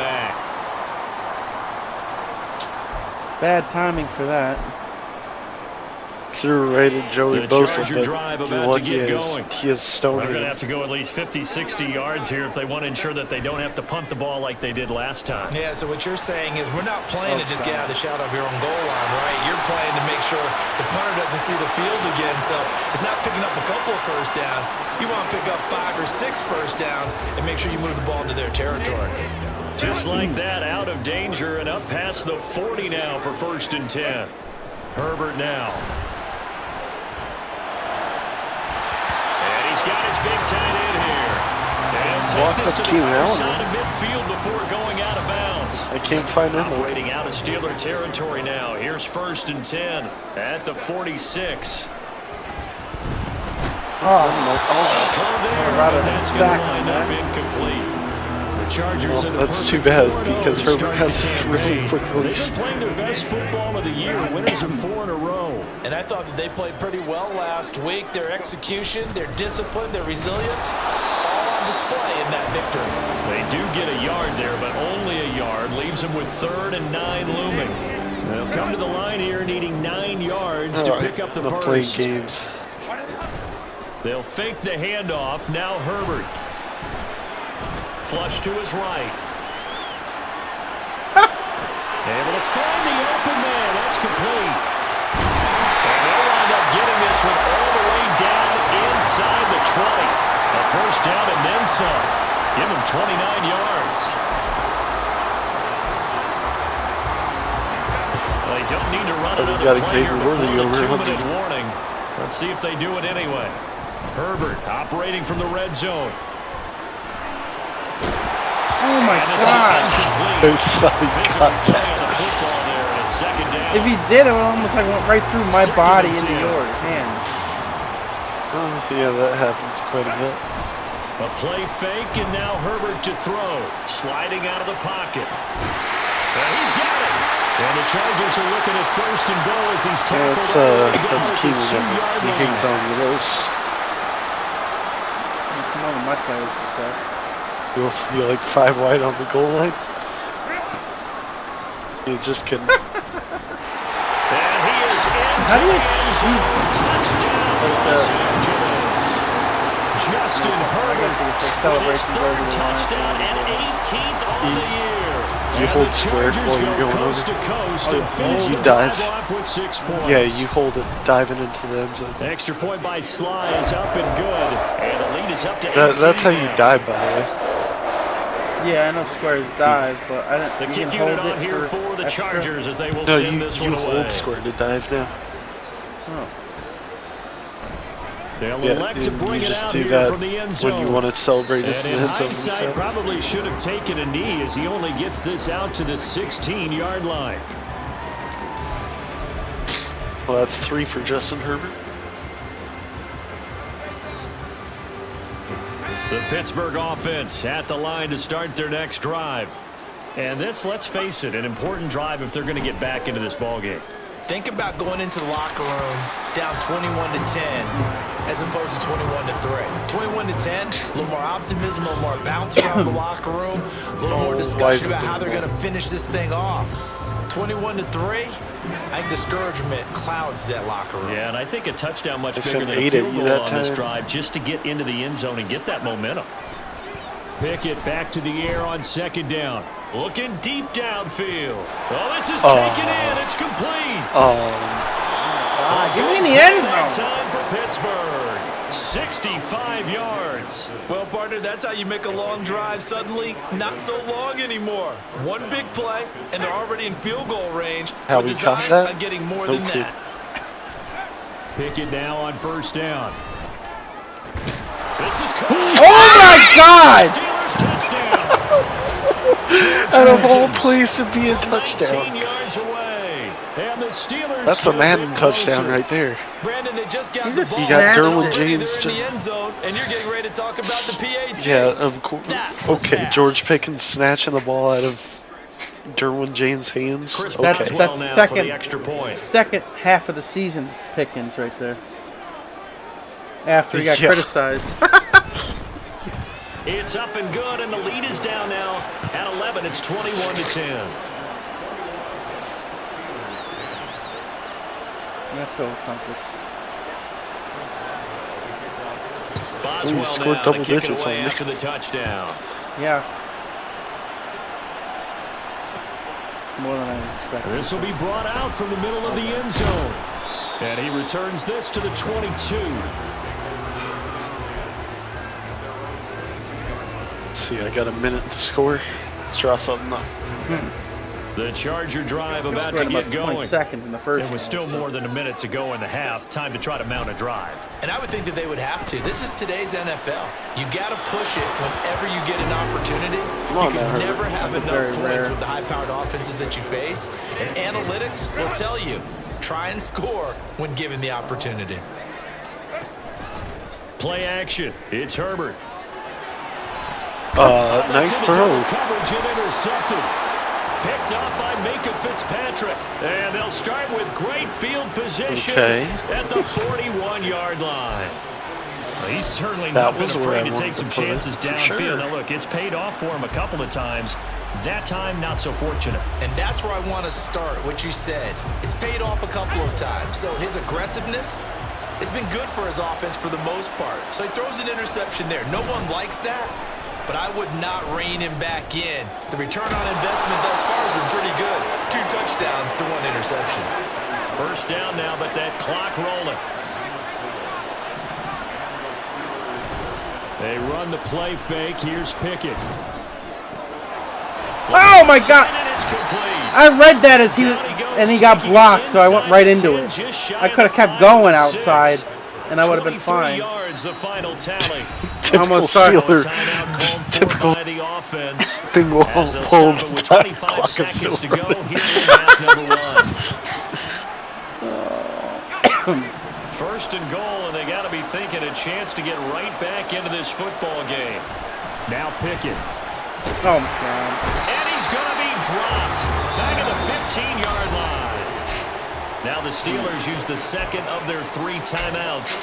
C: Bad timing for that.
G: Threw right at Joey Bosa,
E: drive
G: but
E: about to get
G: he has stone.
E: They're going to have to go at least 50, 60 yards here if they want to ensure that they don't have to punt the ball like they did last time.
J: Yeah, so what you're saying is we're not playing to just get out of the shadow of your own goal line, right? You're playing to make sure the punter doesn't see the field again, so it's not picking up a couple of 1st downs. You want to pick up 5 or 6 1st downs and make sure you move the ball into their territory.
E: Just like that, out of danger and up past the 40 now for 1st and 10. Herbert now. And he's got his big tight end here. And take this to the other side of midfield before going out of bounds.
G: I can't find him.
E: Operating out of Steeler territory now. Here's 1st and 10 at the 46. That's going to wind up incomplete. Chargers
G: well, that's too bad because Herbert has a really quick release.
E: They're playing their best football of the year, winners of 4 in a row.
J: And I thought that they played pretty well last week. Their execution, their discipline, their resilience, all on display in that victory.
E: They do get a yard there, but only a yard. Leaves them with 3rd and 9 looming. They'll come to the line here needing 9 yards to pick up the first.
G: Playing games.
E: They'll fake the handoff. Now Herbert. Flush to his right. Able to find the open man. That's complete. And they'll wind up getting this one all the way down inside the 20. A 1st down and then some. Give him 29 yards. They don't need to run another play here before the 2-minute warning. Let's see if they do it anyway. Herbert operating from the red zone.
C: Oh my
E: And this is
C: God!
E: incomplete.
G: Oh my
E: Physical
G: God.
E: play on the football there, and it's second down.
C: If he did, it would almost like went right through my body into your hand.
G: Oh, yeah, that happens quite a bit.
E: A play fake, and now Herbert to throw. Sliding out of the pocket. And he's got it. And the Chargers are looking at first and goal as he's tackled.
G: That's Keenan. He hangs on to those.
C: That's one of my players would say.
G: You're like 5 wide on the goal line. You're just kidding.
E: And he is into
C: How do you
E: the end zone. Touchdown, Los Angeles. Justin Herbert with his third touchdown and 18th on the year.
G: You hold square while you're going over. You dive. Yeah, you hold it, diving into the end zone.
E: Extra point by Sly is up and good. And the lead is up to 18
G: That's how you
E: now.
G: dive, by the way.
C: Yeah, I know squares dive, but I
E: The
C: didn't. You
E: kick
C: can hold
E: unit on
C: it
E: here for the
C: extra.
E: Chargers as they will
G: No,
E: send
G: you
E: this one away.
G: hold square to dive now.
C: Oh.
E: They'll
G: Yeah,
E: elect to bring
G: you
E: it
G: just
E: out
G: do
E: here
G: that
E: from the end zone.
G: when you want to celebrate it
E: And
G: from
E: in
G: the end zone.
E: hindsight, probably should have taken a knee as he only gets this out to the 16-yard line.
G: Well, that's 3 for Justin Herbert.
E: The Pittsburgh offense at the line to start their next drive. And this, let's face it, an important drive if they're going to get back into this ballgame.
J: Think about going into the locker room down 21-10 as opposed to 21-3. 21-10, a little more optimism, a little more bounce around the locker room, a little more discussion about how they're going to finish this thing off. 21-3, I think discouragement clouds that locker room.
E: Yeah, and I think a touchdown much
G: They
E: bigger
G: said
E: than a
G: 8
E: field
G: at you
E: goal
G: that
E: on this
G: time.
E: drive just to get into the end zone and get that momentum. Pickett back to the air on second down. Looking deep downfield. Oh, this is taken in. It's complete.
C: Give me in the end zone.
E: Time for Pittsburgh. 65 yards.
J: Well, partner, that's how you make a long drive suddenly not so long anymore. One big play, and they're already in field goal range.
G: How
J: with
G: we
J: designs
G: caught that?
J: on getting more
G: No
J: than
G: clue.
J: that.
E: Pickett now on first down. This is Colby.
C: Oh my God!
E: Steelers touchdown.
G: Out of all place to be a
E: 19
G: touchdown.
E: yards away. And the Steelers
G: That's a
E: get
G: Madden
E: bit
G: touchdown
E: closer.
G: right there.
J: Brandon, they just got
C: You
J: the
C: just
J: ball.
G: You got
C: snapped
G: Derwin
C: it.
G: James.
J: They're in the end zone, and you're getting ready to talk about the PAT.
G: Yeah, of course.
J: That was
G: Okay,
J: fast.
G: George Pickens snatching the ball out of Derwin James' hands.
E: Chris
G: Okay.
C: That's
E: Boswell now for the extra point.
C: second half of the season Pickens right there. After he got
G: Yeah.
C: criticized.
E: It's up and good, and the lead is down now at 11. It's 21-10.
C: I feel accomplished.
E: Boswell
G: scored
E: now
G: double
E: to kick it
G: digits
E: away
G: on me.
E: after the touchdown.
C: Yeah. More than I expected.
E: This will be brought out from the middle of the end zone. And he returns this to the 22.
G: Let's see, I got a minute to score. Let's draw something up.
E: The Charger drive about
C: Scored
E: to get
C: about 20
E: going.
C: seconds in the first
E: There was still
C: half,
E: more than a minute to go in the half. Time to try to mount a drive.
J: And I would think that they would have to. This is today's NFL. You got to push it whenever you get an opportunity.
G: on
J: You can
G: now, Herbert.
J: never have
C: That's
J: enough
C: very
J: points
C: rare.
J: with the high-powered offenses that you face. And analytics will tell you, try and score when given the opportunity.
E: Play action. It's Herbert.
G: Nice
E: Into the
G: throw.
E: double coverage and intercepted. Picked up by Minka Fitzpatrick. And they'll start with great field position at the 41-yard line. Well, he's certainly
G: That
E: not been
G: was where I
E: afraid to take
G: wanted
E: some
G: to put it,
E: chances
G: for
E: downfield.
G: sure.
E: Now, look, it's paid off for him a couple of times. That time, not so fortunate.
J: And that's where I want to start, what you said. It's paid off a couple of times. So his aggressiveness has been good for his offense for the most part. So he throws an interception there. No one likes that, but I would not rein him back in. The return on investment thus far has been pretty good. 2 touchdowns to 1 interception.
E: First down now, but that clock rolling. They run the play fake. Here's Pickett.
C: Oh my God!
E: And it's complete.
C: I read that as
E: Down he goes,
C: and he got
E: taking
C: blocked,
E: it
C: so I went
E: inside
C: right
E: the
C: into
E: 10,
C: it.
E: just shy
C: I
E: of
C: could have
E: the
C: kept
E: 5
C: going
E: and 6.
C: outside, and I would have been
E: 23
C: fine.
E: yards, the final tally.
G: Typical
C: Almost started.
G: Steeler.
E: Timeout called for.
G: Typical
E: by the offense.
G: Thing will
E: As they'll
G: hold
E: stop it with
G: that
E: 25
G: clock is
E: seconds to
G: still
E: go
G: running.
E: here in half number one. First and goal, and they got to be thinking a chance to get right back into this football game. Now Pickett.
C: Oh, my God.
E: And he's going to be dropped back at the 15-yard line. Now the Steelers use the second of their 3 timeouts.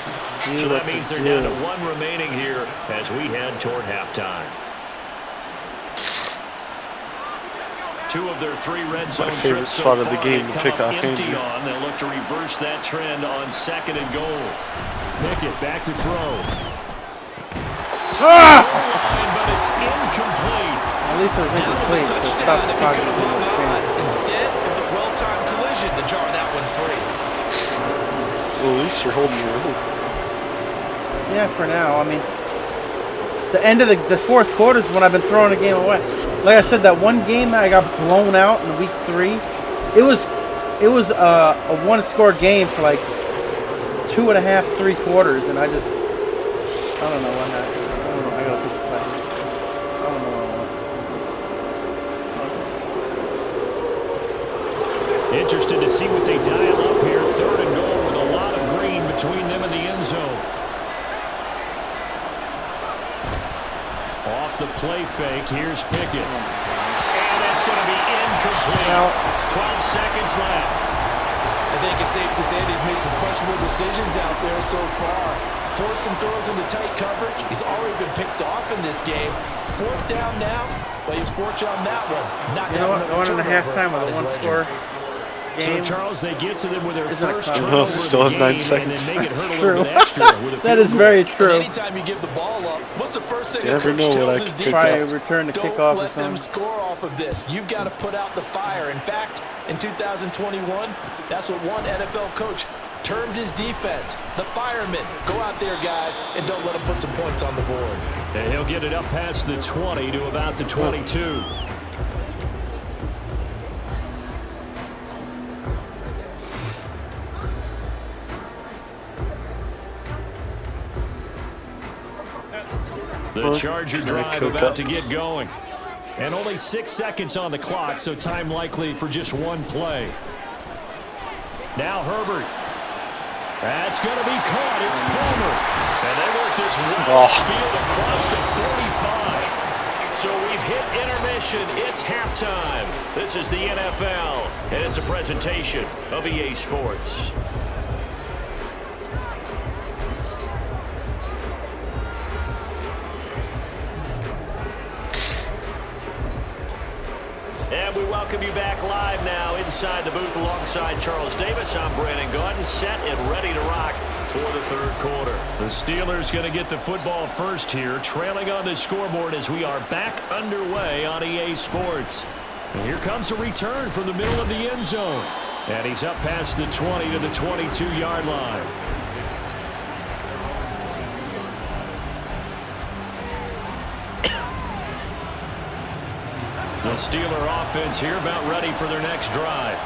E: So that means they're down to 1 remaining here as we head toward halftime. 2 of their 3 red zone
G: favorite
E: trips so
G: spot of the
E: far,
G: game
E: they
G: to
E: come
G: pick
E: up
G: off
E: empty
G: Andrew.
E: on. They'll look to reverse that trend on second and goal. Pickett back to throw. But it's incomplete.
C: At least it was incomplete, so stop the clock.
J: Instead, it was a well-timed collision to jar that one free.
G: Well, at least you're holding your own.
C: Yeah, for now. I mean, the end of the fourth quarter is when I've been throwing the game away. Like I said, that one game that I got blown out in week 3, it was a 1-score game for like 2.5, 3 quarters, and I don't know what happened. I don't know. I gotta pick the play. I don't know what I want.
E: Interested to see what they dial up here. Third and goal with a lot of green between them and the end zone. Off the play fake, here's Pickett. And that's going to be incomplete. 12 seconds left.
J: I think it's safe to say that he's made some questionable decisions out there so far. Forced some throws into tight coverage. He's already been picked off in this game. 4th down now, but he was fortunate on that one. Not
C: You know what? Going into halftime with a 1-score game.
E: So, Charles, they get to them with their
C: Isn't that
E: first
C: clever?
E: turnover
G: Still
E: of the
G: have 9
E: game
G: seconds.
E: and then make it hurt a
C: True.
E: little bit extra with a
C: That
E: field
C: is
E: goal.
C: very
J: And
C: true.
J: anytime you give the ball up, what's the first thing
G: You
J: a
G: never
J: coach
G: know what
J: tells
G: I
J: his
G: could pick
C: Probably
J: defense?
C: return to
J: Don't
C: kickoff or
J: let them
C: something.
J: score off of this. You've got to put out the fire. In fact, in 2021, that's what one NFL coach termed his defense. The firemen. Go out there, guys, and don't let them put some points on the board.
E: And he'll get it up past the 20 to about the 22. The Charger drive about to get going. And only 6 seconds on the clock, so time likely for just one play. Now Herbert. That's going to be caught. It's Palmer. And they work this wide field across the 45. So we've hit intermission. It's halftime. This is the NFL, and it's a presentation of EA Sports. And we welcome you back live now inside the booth alongside Charles Davis. I'm Brandon Gordon, set and ready to rock for the third quarter. The Steelers going to get the football first here, trailing on the scoreboard as we are back underway on EA Sports. And here comes a return from the middle of the end zone. And he's up past the 20 to the 22-yard line. The Steeler offense here about ready for their next drive.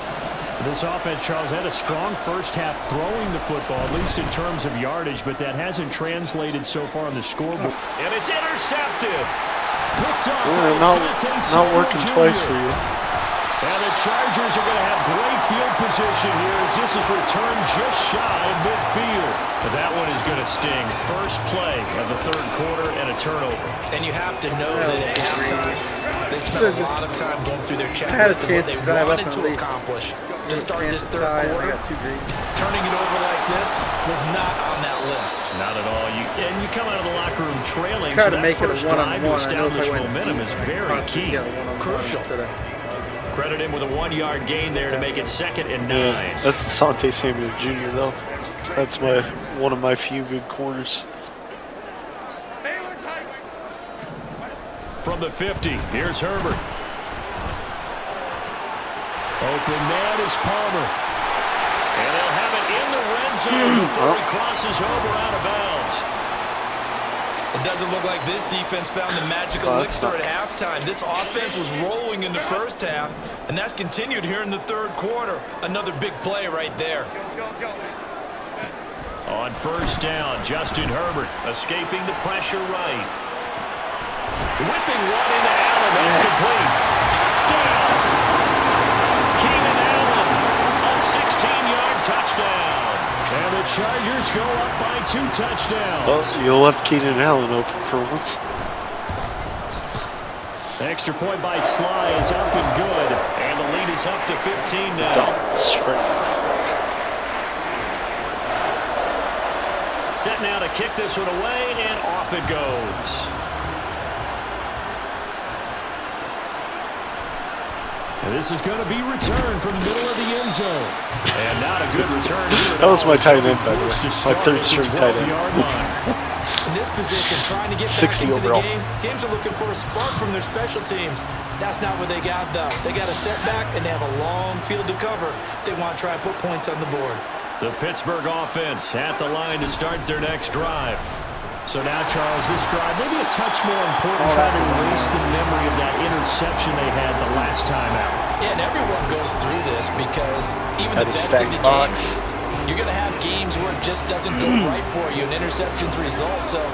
E: This offense, Charles, had a strong first half throwing the football, at least in terms of yardage, but that hasn't translated so far on the scoreboard. And it's intercepted. Picked off by
G: not working
E: Jr.
G: twice for you.
E: And the Chargers are going to have great field position here as this is returned just shy of midfield. But that one is going to sting. First play of the third quarter and a turnover.
J: And you have to know that at halftime, they spent a lot of time going through their
C: had a
J: checklist of what
C: chance
J: they
C: to drive up
J: wanted
C: at
J: to
C: least.
J: accomplish. To start this third
C: I
J: quarter,
C: got 2 green.
J: turning it over like this was not on that list.
E: Not at all. And you come out of the locker room trailing.
C: Try
E: so
C: to
E: that
C: make it a
E: first drive to
C: one-on-one. I know if I
E: establish
C: went
E: momentum
C: deep,
E: is very
C: possibly
E: key.
C: get a one-on-one
J: Crucial.
C: instead of-
E: Credit him with a 1-yard gain there to make it 2nd and 9.
G: Yeah, that's Asante Samuel Jr. though. That's one of my few good corners.
E: From the 50, here's Herbert. Open man is Palmer. And they'll have it in the red zone before he crosses over out of bounds.
J: It doesn't look like this defense found the magical elixir at halftime. This offense was rolling in the first half, and that's continued here in the third quarter. Another big play right there.
E: On first down, Justin Herbert escaping the pressure right. Whipping one into Allen. That's complete. Touchdown. Keenan Allen, a 16-yard touchdown. And the Chargers go up by 2 touchdowns.
G: Well, you left Keenan Allen open for once.
E: Extra point by Sly is up and good. And the lead is up to 15 now. Set now to kick this one away, and off it goes. And this is going to be returned from the middle of the end zone. And not a good return here.
G: That was my tight end, by the way. My third string tight end.
J: In this position, trying to get back into the game, teams are looking for a spark from their special teams. That's not what they got, though. They got a setback, and they have a long field to cover if they want to try and put points on the board.
E: The Pittsburgh offense at the line to start their next drive. So now, Charles, this drive maybe a touch more important, trying to erase the memory of that interception they had the last time out.
J: Yeah, and everyone goes through this because even the best in the game, you're going to have games where it just doesn't go right for you, and interceptions result. So,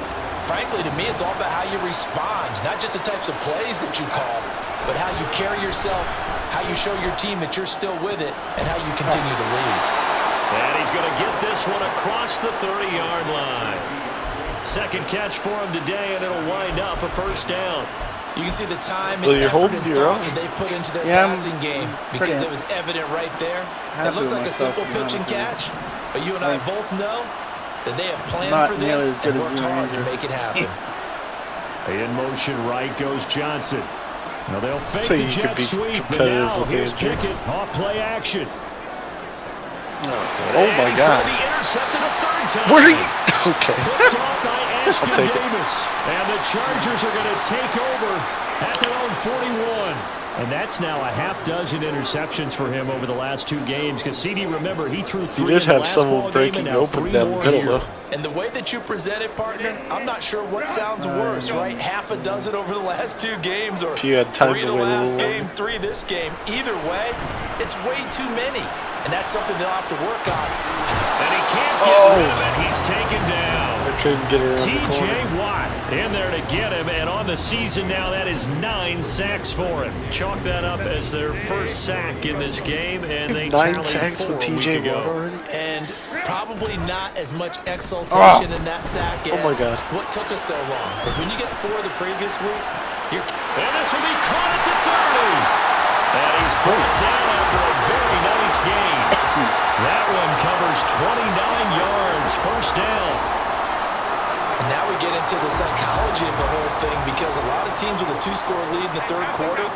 J: frankly, to me, it's all about how you respond, not just the types of plays that you call, but how you carry yourself, how you show your team that you're still with it, and how you continue to lead.
E: And he's going to get this one across the 30-yard line. Second catch for him today, and it'll wind up a first down.
J: You can see the time and effort and thought that they put into their passing game because it was evident right there. It looks like a simple pitch and catch, but you and I both know that they have planned for this and worked hard to make it happen.
E: In motion right goes Johnson. Now they'll fake the jet sweep, but now here's Pickett off play action.
G: Oh my God.
E: He's intercepted a third time.
G: Where are you? Okay.
E: I'll take it. And the Chargers are going to take over at their own 41. And that's now a half dozen interceptions for him over the last 2 games. Because CD, remember, he threw 3
G: in the last ball game. You did have someone breaking open down the middle, though.
J: And the way that you present it, partner, I'm not sure what sounds worse, right? Half a dozen over the last 2 games, or
G: if you had time
J: 3 the last game, 3 this game. Either way, it's way too many. And that's something they'll have to work on.
E: And he can't get rid of it. He's taken down.
G: I couldn't get around
E: TJ Watt in there to get him. And on the season now, that is 9 sacks for him. Chalk that up as their first sack in this game. And they
G: 9 sacks with TJ Watt already?
J: And probably not as much exultation in that sack as what took us so long. Because when you get 4 the previous week, you're...
E: And this will be caught at the 30. And he's brought down after a very nice game. That one covers 29 yards, first down.
J: And now we get into the psychology of the whole thing, because a lot of teams with a 2-score lead in the third quarter,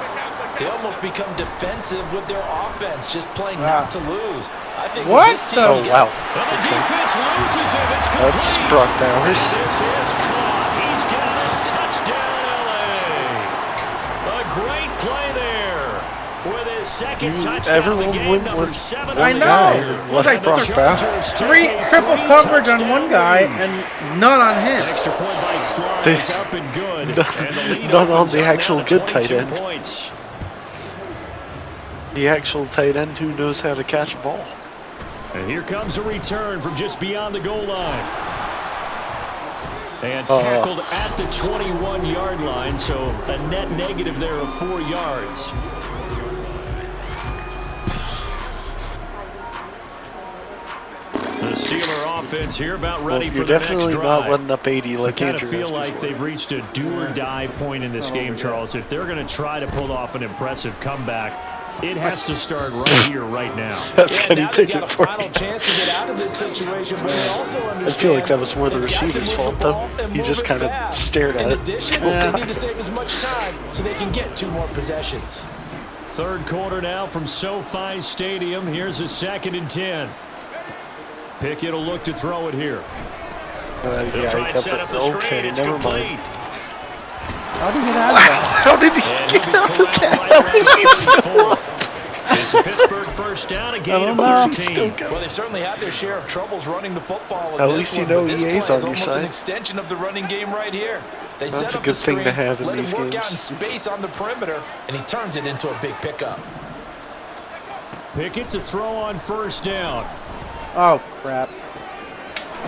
J: they almost become defensive with their offense, just playing not to lose. I think this team
G: and
E: the defense loses him. It's complete.
G: That's Brock Bowers.
E: This is caught. He's got a touchdown, LA. A great play there. With his second touchdown of the game, number 7.
C: I know.
G: Left
C: like
G: Brock Bowers.
C: 3 triple coverage on one guy and none on him.
E: Extra point by Slides up and good.
G: None on the actual good tight end. The actual tight end who knows how to catch a ball.
E: And here comes a return from just beyond the goal line. And tackled at the 21-yard line, so a net negative there of 4 yards. The Steeler offense here about ready for the next drive.
G: You're definitely not letting up 80 like
E: Andrew. I kind of feel like they've reached a do-or-die point in this game, Charles. If they're going to try to pull off an impressive comeback, it has to start right here, right now.
G: That's Kenny Pickett for
J: you. Chance to get out of this situation, but they also understand
G: I feel like that was more the receiver's fault, though. He just kind of stared at it.
J: In addition, they need to save as much time so they can get 2 more possessions.
E: Third quarter now from SoFi Stadium. Here's a 2nd and 10. Pickett will look to throw it here. He'll try and set up the screen. It's complete.
C: How did he get out of that?
G: How did he get out of that?
E: It's a Pittsburgh first down, a gain of 13.
J: Well, they certainly had their share of troubles running the football.
G: At least you know EA's on your side.
J: An extension of the running game right here. They
G: That's
J: set
G: a
J: up
G: good
J: the screen,
G: thing to have in
J: let
G: these
J: him work
G: games.
J: out in space on the perimeter, and he turns it into a big pickup.
E: Pickett to throw on first down.
C: Oh, crap.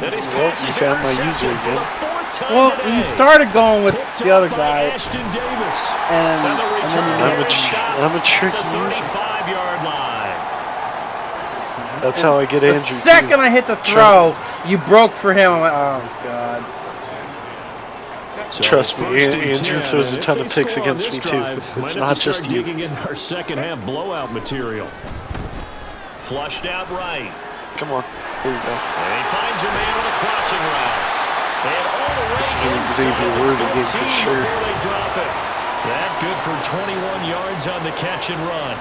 E: Then his
G: Well,
E: pass
G: you
E: is
G: found my
E: intercepted
G: user
E: for
G: again.
E: the 4th time
C: Well,
E: today.
C: he started going with
E: Picked
C: the other
E: up by
C: guy,
E: Ashton Davis.
C: and
E: Now the
C: then
E: return
C: you
E: here
G: I'm a
E: is stopped
G: I'm a
E: at
G: tricky
E: the
G: user.
E: 35-yard line.
G: That's how I get
C: the
G: Andrew.
C: second I hit the throw, you broke for him. I'm like, oh god.
E: So
G: Trust me,
E: first and
G: Andrew
E: 10,
G: throws a
E: and if
G: ton
E: they
G: of picks
E: score on
G: against
E: this
G: me too.
E: drive,
G: It's
E: might have
G: not
E: to
G: just
E: start
G: you.
E: digging in our second half blowout material. Flushed out right.
G: Come on, here you go.
E: And he finds a man on a crossing route. And all the way
G: This is an
E: inside
G: Xavier
E: the
G: Worthy game
E: 15
G: for sure.
E: before they drop it. That good for 21 yards on the catch and run.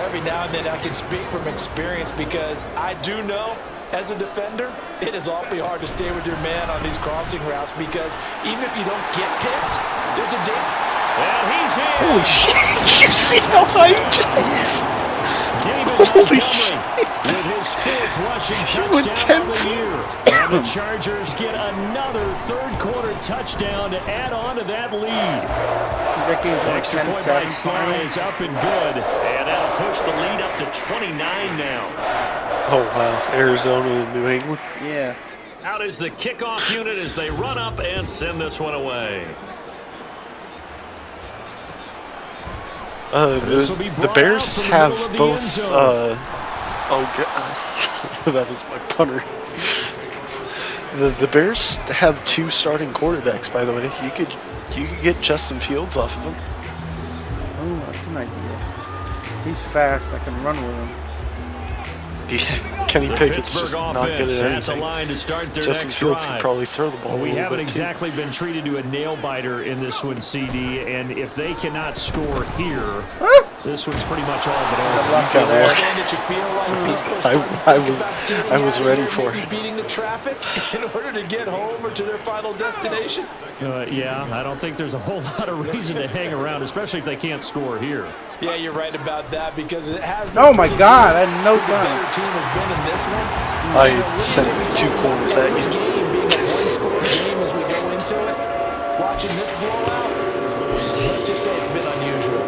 J: Every now and then I can speak from experience because I do know, as a defender, it is awfully hard to stay with your man on these crossing routes because even if you don't get picked, there's a danger.
E: And he's in.
G: Holy shit! Did you see how high he jumped?
E: David
G: Holy
E: Montgomery
G: shit!
E: with his fourth rushing
G: He went
E: touchdown of
G: 10
E: the year. And the Chargers get another third-quarter touchdown to add on to that lead.
C: That game's like
E: Extra point by
C: 10-7
E: Sly
C: final.
E: is up and good. And that'll push the lead up to 29 now.
G: Oh wow, Arizona and New England.
C: Yeah.
E: Out is the kickoff unit as they run up and send this one away.
G: The Bears have both. Oh god, that was my punter. The Bears have two starting quarterbacks. By the way, you could get Justin Fields off of him.
C: Oh, that's an idea. He's fast. I can run with him.
G: Yeah, Kenny
E: The
G: Pickett's
E: Pittsburgh
G: just not good
E: offense
G: at
E: at the
G: anything.
E: line to start their
G: Justin
E: next
G: Fields
E: drive.
G: can probably throw the ball.
E: Well, we
G: a little
E: haven't
G: bit, too.
E: exactly been treated to a nail-biter in this one, CD, and if they cannot score here, this one's pretty much all but over.
G: Got
C: there.
G: one.
J: That you feel like people are starting to think about getting
G: I was
J: out of
G: ready
J: here,
G: for
J: maybe
G: it.
J: beating the traffic in order to get home or to their final destination.
E: Yeah, I don't think there's a whole lot of reason to hang around, especially if they can't score here.
J: Yeah, you're right about that because it has been
C: Oh my
J: pretty
C: god,
J: clear
C: I had no
J: who the
C: time.
J: better team has been in this one.
G: I sent two corners at
J: The
G: you.
J: game being a one-score game as we go into it. Watching this blowout, let's just say it's been unusual.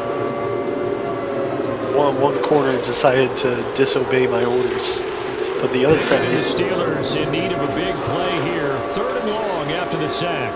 G: One corner decided to disobey my orders, but the other friend
E: And the
G: didn't.
E: Steelers in need of a big play here. 3rd and long after the sack.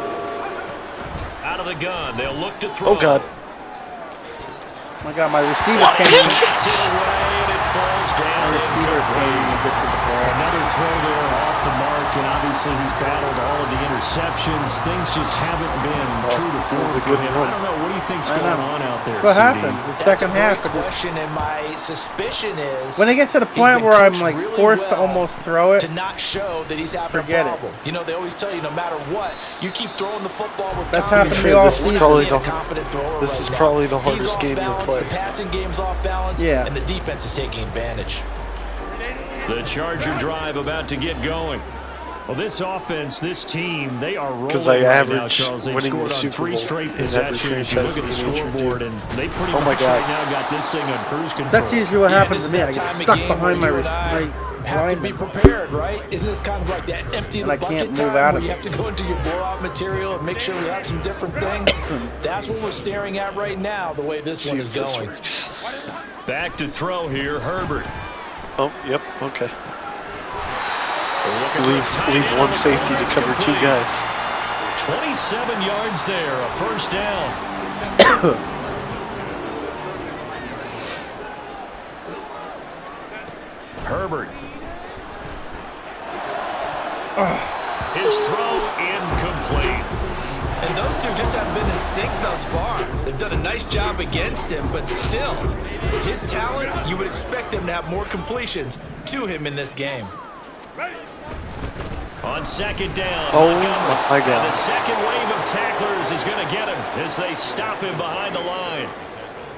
E: Out of the gun, they'll look to throw.
G: Oh god.
C: Oh my god, my receiver came in.
E: Gets it away, and it falls
C: My
E: down.
C: receiver came in and gets to the ball.
E: Another throw there off the mark, and obviously he's battled all of the interceptions. Things just haven't been true to form
G: was a
E: for
G: good
E: him.
G: run.
E: I don't know. What do you think's
C: I
E: going
C: know.
E: on out there,
C: That's what
E: CD?
C: happens. The
J: That's
C: second
J: a great
C: half. It just,
J: question, and my suspicion is
C: when it gets to the
J: he's
C: point
J: been
C: where I'm
J: coached
C: like
J: really
C: forced to
J: well
C: almost throw it,
J: to not show that he's having
C: Forget
J: a
C: it.
J: problem. You know, they always tell you no matter what, you keep throwing the football with
C: That's
J: confidence.
C: happened to me all
G: This is
C: season.
G: probably
J: We're not
G: the-
J: seeing a confident thrower
G: this
J: right
G: is
J: now.
G: probably the
J: He's
G: hardest
J: off
G: game you'll
J: balance,
G: play.
J: The passing game's off balance,
C: Yeah.
J: and the defense is taking advantage.
E: The Charger drive about to get going. Well, this offense, this team, they are rolling
G: 'Cause I
E: right now,
G: average
E: Charles. They've
G: winning the
E: scored on
G: Super
E: 3
G: Bowl
E: straight
G: in every
E: possessions. You look at the
G: franchise league
E: scoreboard, and they pretty
G: Oh my
E: much
G: God.
E: right now got this thing on cruise control.
C: that's usually what
J: Yeah,
C: happens
J: this
C: to me.
J: is
C: I
J: that
C: get
J: time of
C: stuck
J: game
C: behind
J: where
C: my
J: you and I have to be
C: lineman.
J: prepared, right? Isn't this kind of like that empty
C: And
J: the
C: I can't
J: bucket
C: move
J: time
C: out
J: where
C: of
J: you
C: it.
J: have to go into your blowout material and make sure we have some different things? That's what we're staring at right now, the way this
G: See
J: one
G: if
J: is
G: this
J: going.
G: works.
E: Back to throw here, Herbert.
G: Oh, yep, okay.
E: Looking for his tight
G: Leave
E: end
G: one
E: on the
G: safety
E: corner.
G: to
E: It's
G: cover two
E: complete.
G: guys.
E: 27 yards there, a first down. Herbert. His throw incomplete.
J: And those two just haven't been in sync thus far. They've done a nice job against him, but still, with his talent, you would expect him to have more completions to him in this game.
E: On second down,
G: Oh,
E: Montgomery.
G: my God.
E: And the second wave of tacklers is going to get him as they stop him behind the line.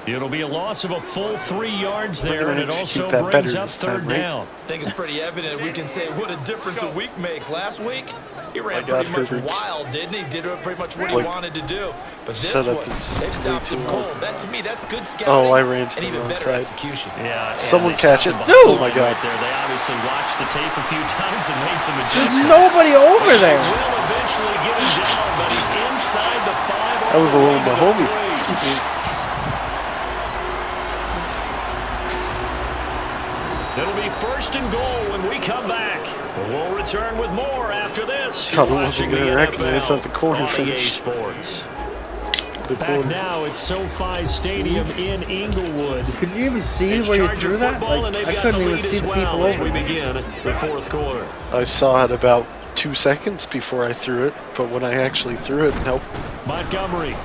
E: It'll be a loss of a full 3 yards there,
G: gonna
E: and it
G: execute
E: also
G: that
E: brings
G: better
E: up
G: this time,
E: third
G: right?
E: down.
J: I think it's pretty evident we can say what a difference a week makes. Last week, he ran
G: My God,
J: pretty much
G: Herbert's
J: wild, didn't he? Did pretty much what he
G: like,
J: wanted to do. But this
G: set up
J: one,
G: is
J: they've
G: way
J: stopped
G: too
J: him
G: long.
J: cold. That, to me, that's good scouting.
G: Oh, I ran to
J: and
G: the
J: even
G: wrong
J: better
G: side.
J: execution.
E: Yeah, and
G: Someone
E: they
G: catch
E: stopped
G: it.
E: him
G: Oh,
E: behind
G: my
E: the line
G: God.
E: Right there. They obviously watched the tape a few times and made some
C: There's
E: adjustments.
C: nobody over there.
E: Will eventually get him down, but he's inside the 5.
G: That was a little Mahomes.
E: It'll be 1st and goal when we come back. But we'll return with more after this.
G: Thought I wasn't going to recognize that the corner
E: on EA
G: finish.
E: Sports.
G: The
E: Back
G: corner.
E: now at SoFi Stadium in Inglewood.
C: Could you even see
E: It's
C: where you
E: Charger
C: threw that?
E: football, and
C: Like,
E: they've
C: I
E: got
C: couldn't
E: the
C: even
E: lead
C: see
E: as
C: the
E: well
C: people
E: as
C: over.
E: we begin the 4th quarter.
G: I saw it about 2 seconds before I threw it, but when I actually threw it, nope.
E: Montgomery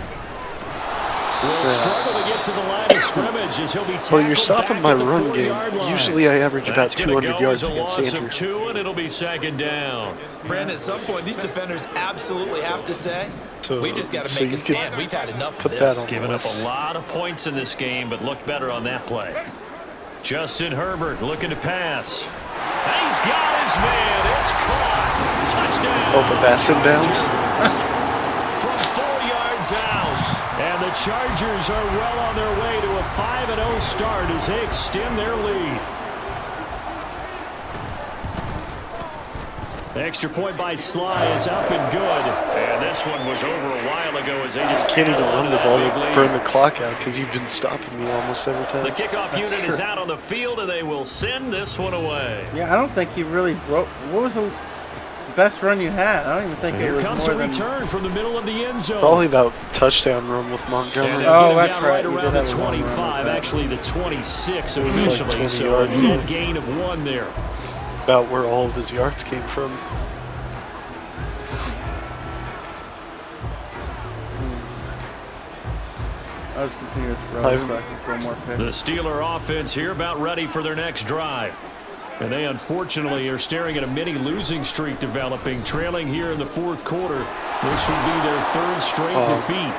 E: will struggle to get to the line of scrimmage as he'll be tackled.
G: Well, you're stopping
E: back
G: my
E: at the
G: run
E: 40-yard
G: game.
E: line.
G: Usually I average about
E: That's gonna
G: 200
E: go
G: yards
E: as a
G: against
E: loss
G: Andrew.
E: of 2, and it'll be 2nd down.
I: Brandon, at some point, these defenders absolutely have to say,
G: So-
I: we've just got to
G: so
I: make a
G: you could
I: stand. We've had enough of
G: put that
I: this.
G: on.
E: Giving up a lot of points in this game, but looked better on that play. Justin Herbert looking to pass. He's got his man. It's caught. Touchdown.
G: Oh, but that's inbounds?
E: From 4 yards out. And the Chargers are well on their way to a 5-0 start as they extend their lead. The extra point by Sly is up and good. And this one was over a while ago as they just
G: Can't even
E: held on
G: run
E: to
G: the
E: that
G: ball
E: big
G: to
E: lead.
G: burn the clock out because you've been stopping me almost every time.
E: The kickoff unit is out on the field, and they will send this one away.
C: Yeah, I don't think you really broke. What was the best run you had? I don't even think
E: And
C: it
E: here
C: was
E: comes
C: more
E: a
C: than.
E: return from the middle of the end zone.
G: Probably that touchdown run with
E: And
G: Montgomery.
E: they'll
C: Oh,
E: get him
C: that's
E: down
C: right.
E: right
C: You did
E: around the
C: have a long run with
E: 25,
C: that.
E: actually the 26
G: like
E: officially.
G: 20
E: So a
G: yards.
E: net gain of 1 there.
G: About where all of his yards came from.
C: I was continuous throw,
G: I've-
C: so I can throw more
E: The
C: picks.
E: Steeler offense here about ready for their next drive. And they unfortunately are staring at a mini losing streak developing, trailing here in the 4th quarter. This would be their 3rd straight defeat.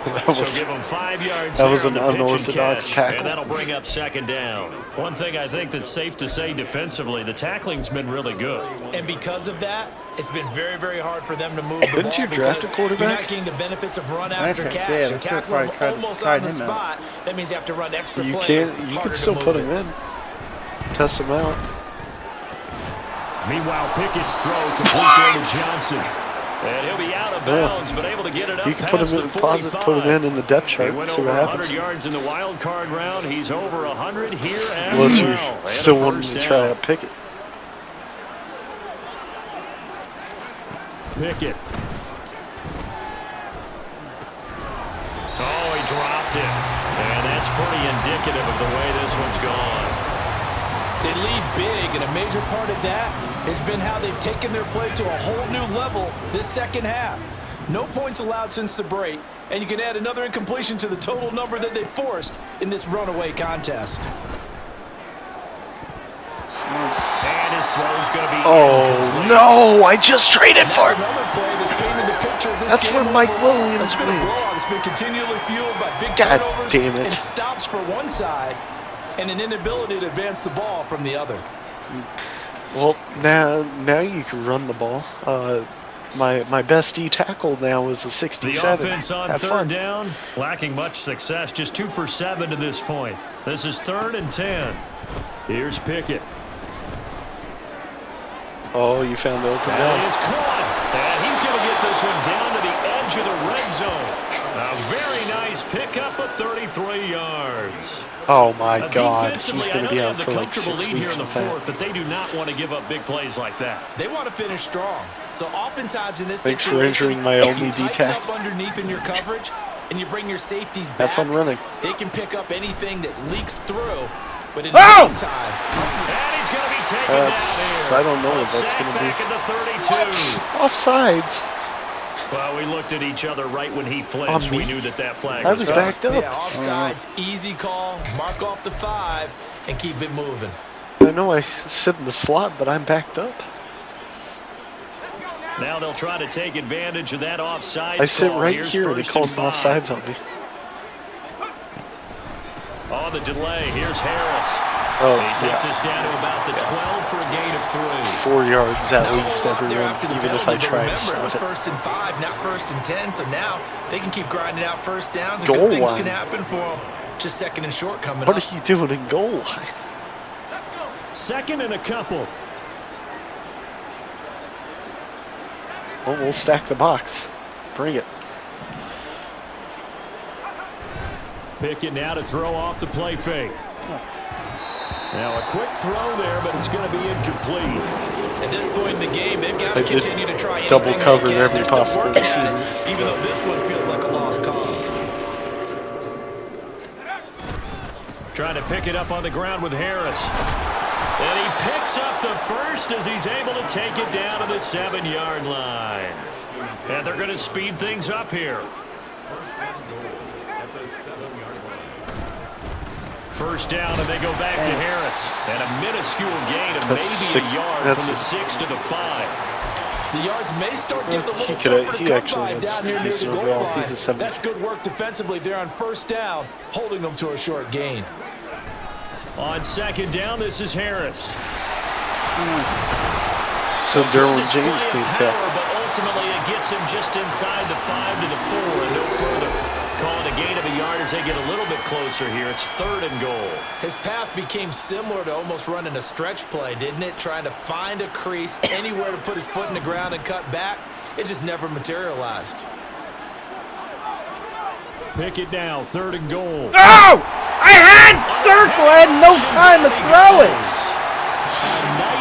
G: That
E: So
G: was,
E: give them 5 yards
G: that
E: there
G: was
E: on
G: an
E: the pitch and
G: unorthodox
E: catch,
G: tackle.
E: and that'll bring up 2nd down. One thing I think that's safe to say defensively, the tackling's been really good.
I: And because of that, it's been very, very hard for them to move the
G: Didn't
I: ball
G: you draft a
I: because
G: quarterback?
I: You're not getting the benefits of run after
C: Actually,
I: catch.
C: yeah,
I: You
C: that's
I: tackle
C: probably
I: them
C: tried-
I: almost
C: tried
I: on the
C: him out.
I: spot. That means you have to run extra
G: You
I: plays.
G: can't. You
I: Harder
G: can
I: to
G: still
I: move
G: put
I: it.
G: him in. Test him out.
E: Meanwhile, Pickett's throw complete there to Johnson. And he'll be out of bounds, but able to get it up
G: You can put
E: past
G: him
E: the
G: in,
E: 45.
G: put him in the depth chart
E: He went
G: and see
E: over
G: what
E: 100
G: happens.
E: yards in the wild card round. He's over 100 here as
G: Unless
E: well.
G: you're
E: And a
G: still wanting
E: first
G: to
E: down.
G: try out Pickett.
E: Pickett. Oh, he dropped it. And that's pretty indicative of the way this one's gone.
J: They lead big, and a major part of that has been how they've taken their play to a whole new level this 2nd half. No points allowed since the break, and you can add another incompletion to the total number that they forced in this runaway contest.
E: And his throw's going to be
G: Oh
E: incomplete.
G: no! I just traded for
J: That's
G: him.
J: another play that's painted the picture of this
G: That's
J: game
G: where Mike
J: overall.
G: Williams
J: It's been a
G: wins.
J: blowout. It's been continually fueled by big
G: God
J: turnovers
G: damn it.
J: and stops for one side and an inability to advance the ball from the other.
G: Well, now you can run the ball. My best D tackle now is a
E: The
G: 67.
E: offense on
G: Have
E: 3rd
G: fun.
E: down, lacking much success, just 2 for 7 to this point. This is 3rd and 10. Here's Pickett.
G: Oh, you found the open
E: That
G: down.
E: is caught. And he's going to get this one down to the edge of the red zone. A very nice pickup of 33 yards.
G: Oh my God,
E: Defensively,
G: he's
E: I
G: going
E: know
G: to be
E: they
G: out
E: have the
G: for like
E: comfortable
G: 6
E: lead here
G: weeks
E: in the
G: with that.
E: 4th, but they do not want to give up big plays like that.
I: They want to finish strong. So oftentimes in this
G: Thanks for
I: situation,
G: injuring my
I: you
G: only
I: tighten
G: D-tack.
I: up underneath in your coverage, and you bring your safeties
G: Have
I: back.
G: fun running.
I: They can pick up anything that leaks through. But in
C: Oh!
I: the meantime,
E: And he's going to be taken
G: That's-
E: down
G: I don't know
E: there.
G: what that's
E: Sack
G: gonna be.
E: back at the 32.
G: Offsides.
E: Well, we looked at each other right when he flinched.
G: On
E: We
G: me?
E: knew that flag
G: I
E: was
G: was
E: up.
G: backed up.
I: yeah, offsides, easy call, mark off the 5, and keep it moving.
G: I know I sit in the slot, but I'm backed up.
E: Now they'll try to take advantage of that offside.
G: I sit
E: call.
G: right
E: Here's
G: here and they
E: first
G: called
E: and
G: him
E: 5.
G: offsides on me.
E: On the delay, here's Harris.
G: Oh,
E: He takes
G: yeah.
E: us down to about the 12 for a gain of 3.
G: 4 yards at
I: Not a
G: least
I: whole lot
G: every
I: there
G: run,
I: after the
G: even if
I: penalty,
G: I
I: but
G: try to
I: remember, it was
G: stop it.
I: 1st and 5, not 1st and 10, so now they can keep grinding out first downs, and
G: Goal
I: good things
G: line.
I: can happen for them. Just 2nd and short coming
G: What
I: up.
G: are you doing in goal line?
E: 2nd and a couple.
G: Well, we'll stack the box. Bring it.
E: Pickett now to throw off the play fake. Now a quick throw there, but it's going to be incomplete.
J: At this point in the game, they've got to
G: I just
J: continue to try anything
G: double
J: they
G: covered
J: can.
G: every
J: They're still
G: possible
J: working at
G: receiver.
J: it, even though this one feels like a lost cause.
E: Trying to pick it up on the ground with Harris. And he picks up the first as he's able to take it down to the 7-yard line. And they're going to speed things up here. First down, and they go back to Harris. And a minuscule gain of maybe a yard from the 6 to the 5.
J: The yards may start getting a little
G: He
J: tougher to come
G: actually
J: by
G: has
J: down here near the
G: decent
J: goal
G: overall.
J: line.
G: He's a 7.
J: That's good work defensively there on first down, holding them to a short gain.
E: On second down, this is Harris.
G: So Derwin James clean
E: power,
G: tackle.
E: but ultimately it gets him just inside the 5 to the 4 and no further. Calling a gain of a yard as they get a little bit closer here. It's 3rd and goal.
J: His path became similar to almost running a stretch play, didn't it? Trying to find a crease, anywhere to put his foot in the ground and cut back. It just never materialized.
E: Pick it now, 3rd and goal.
C: Oh! I had circle. I had no time to throw it.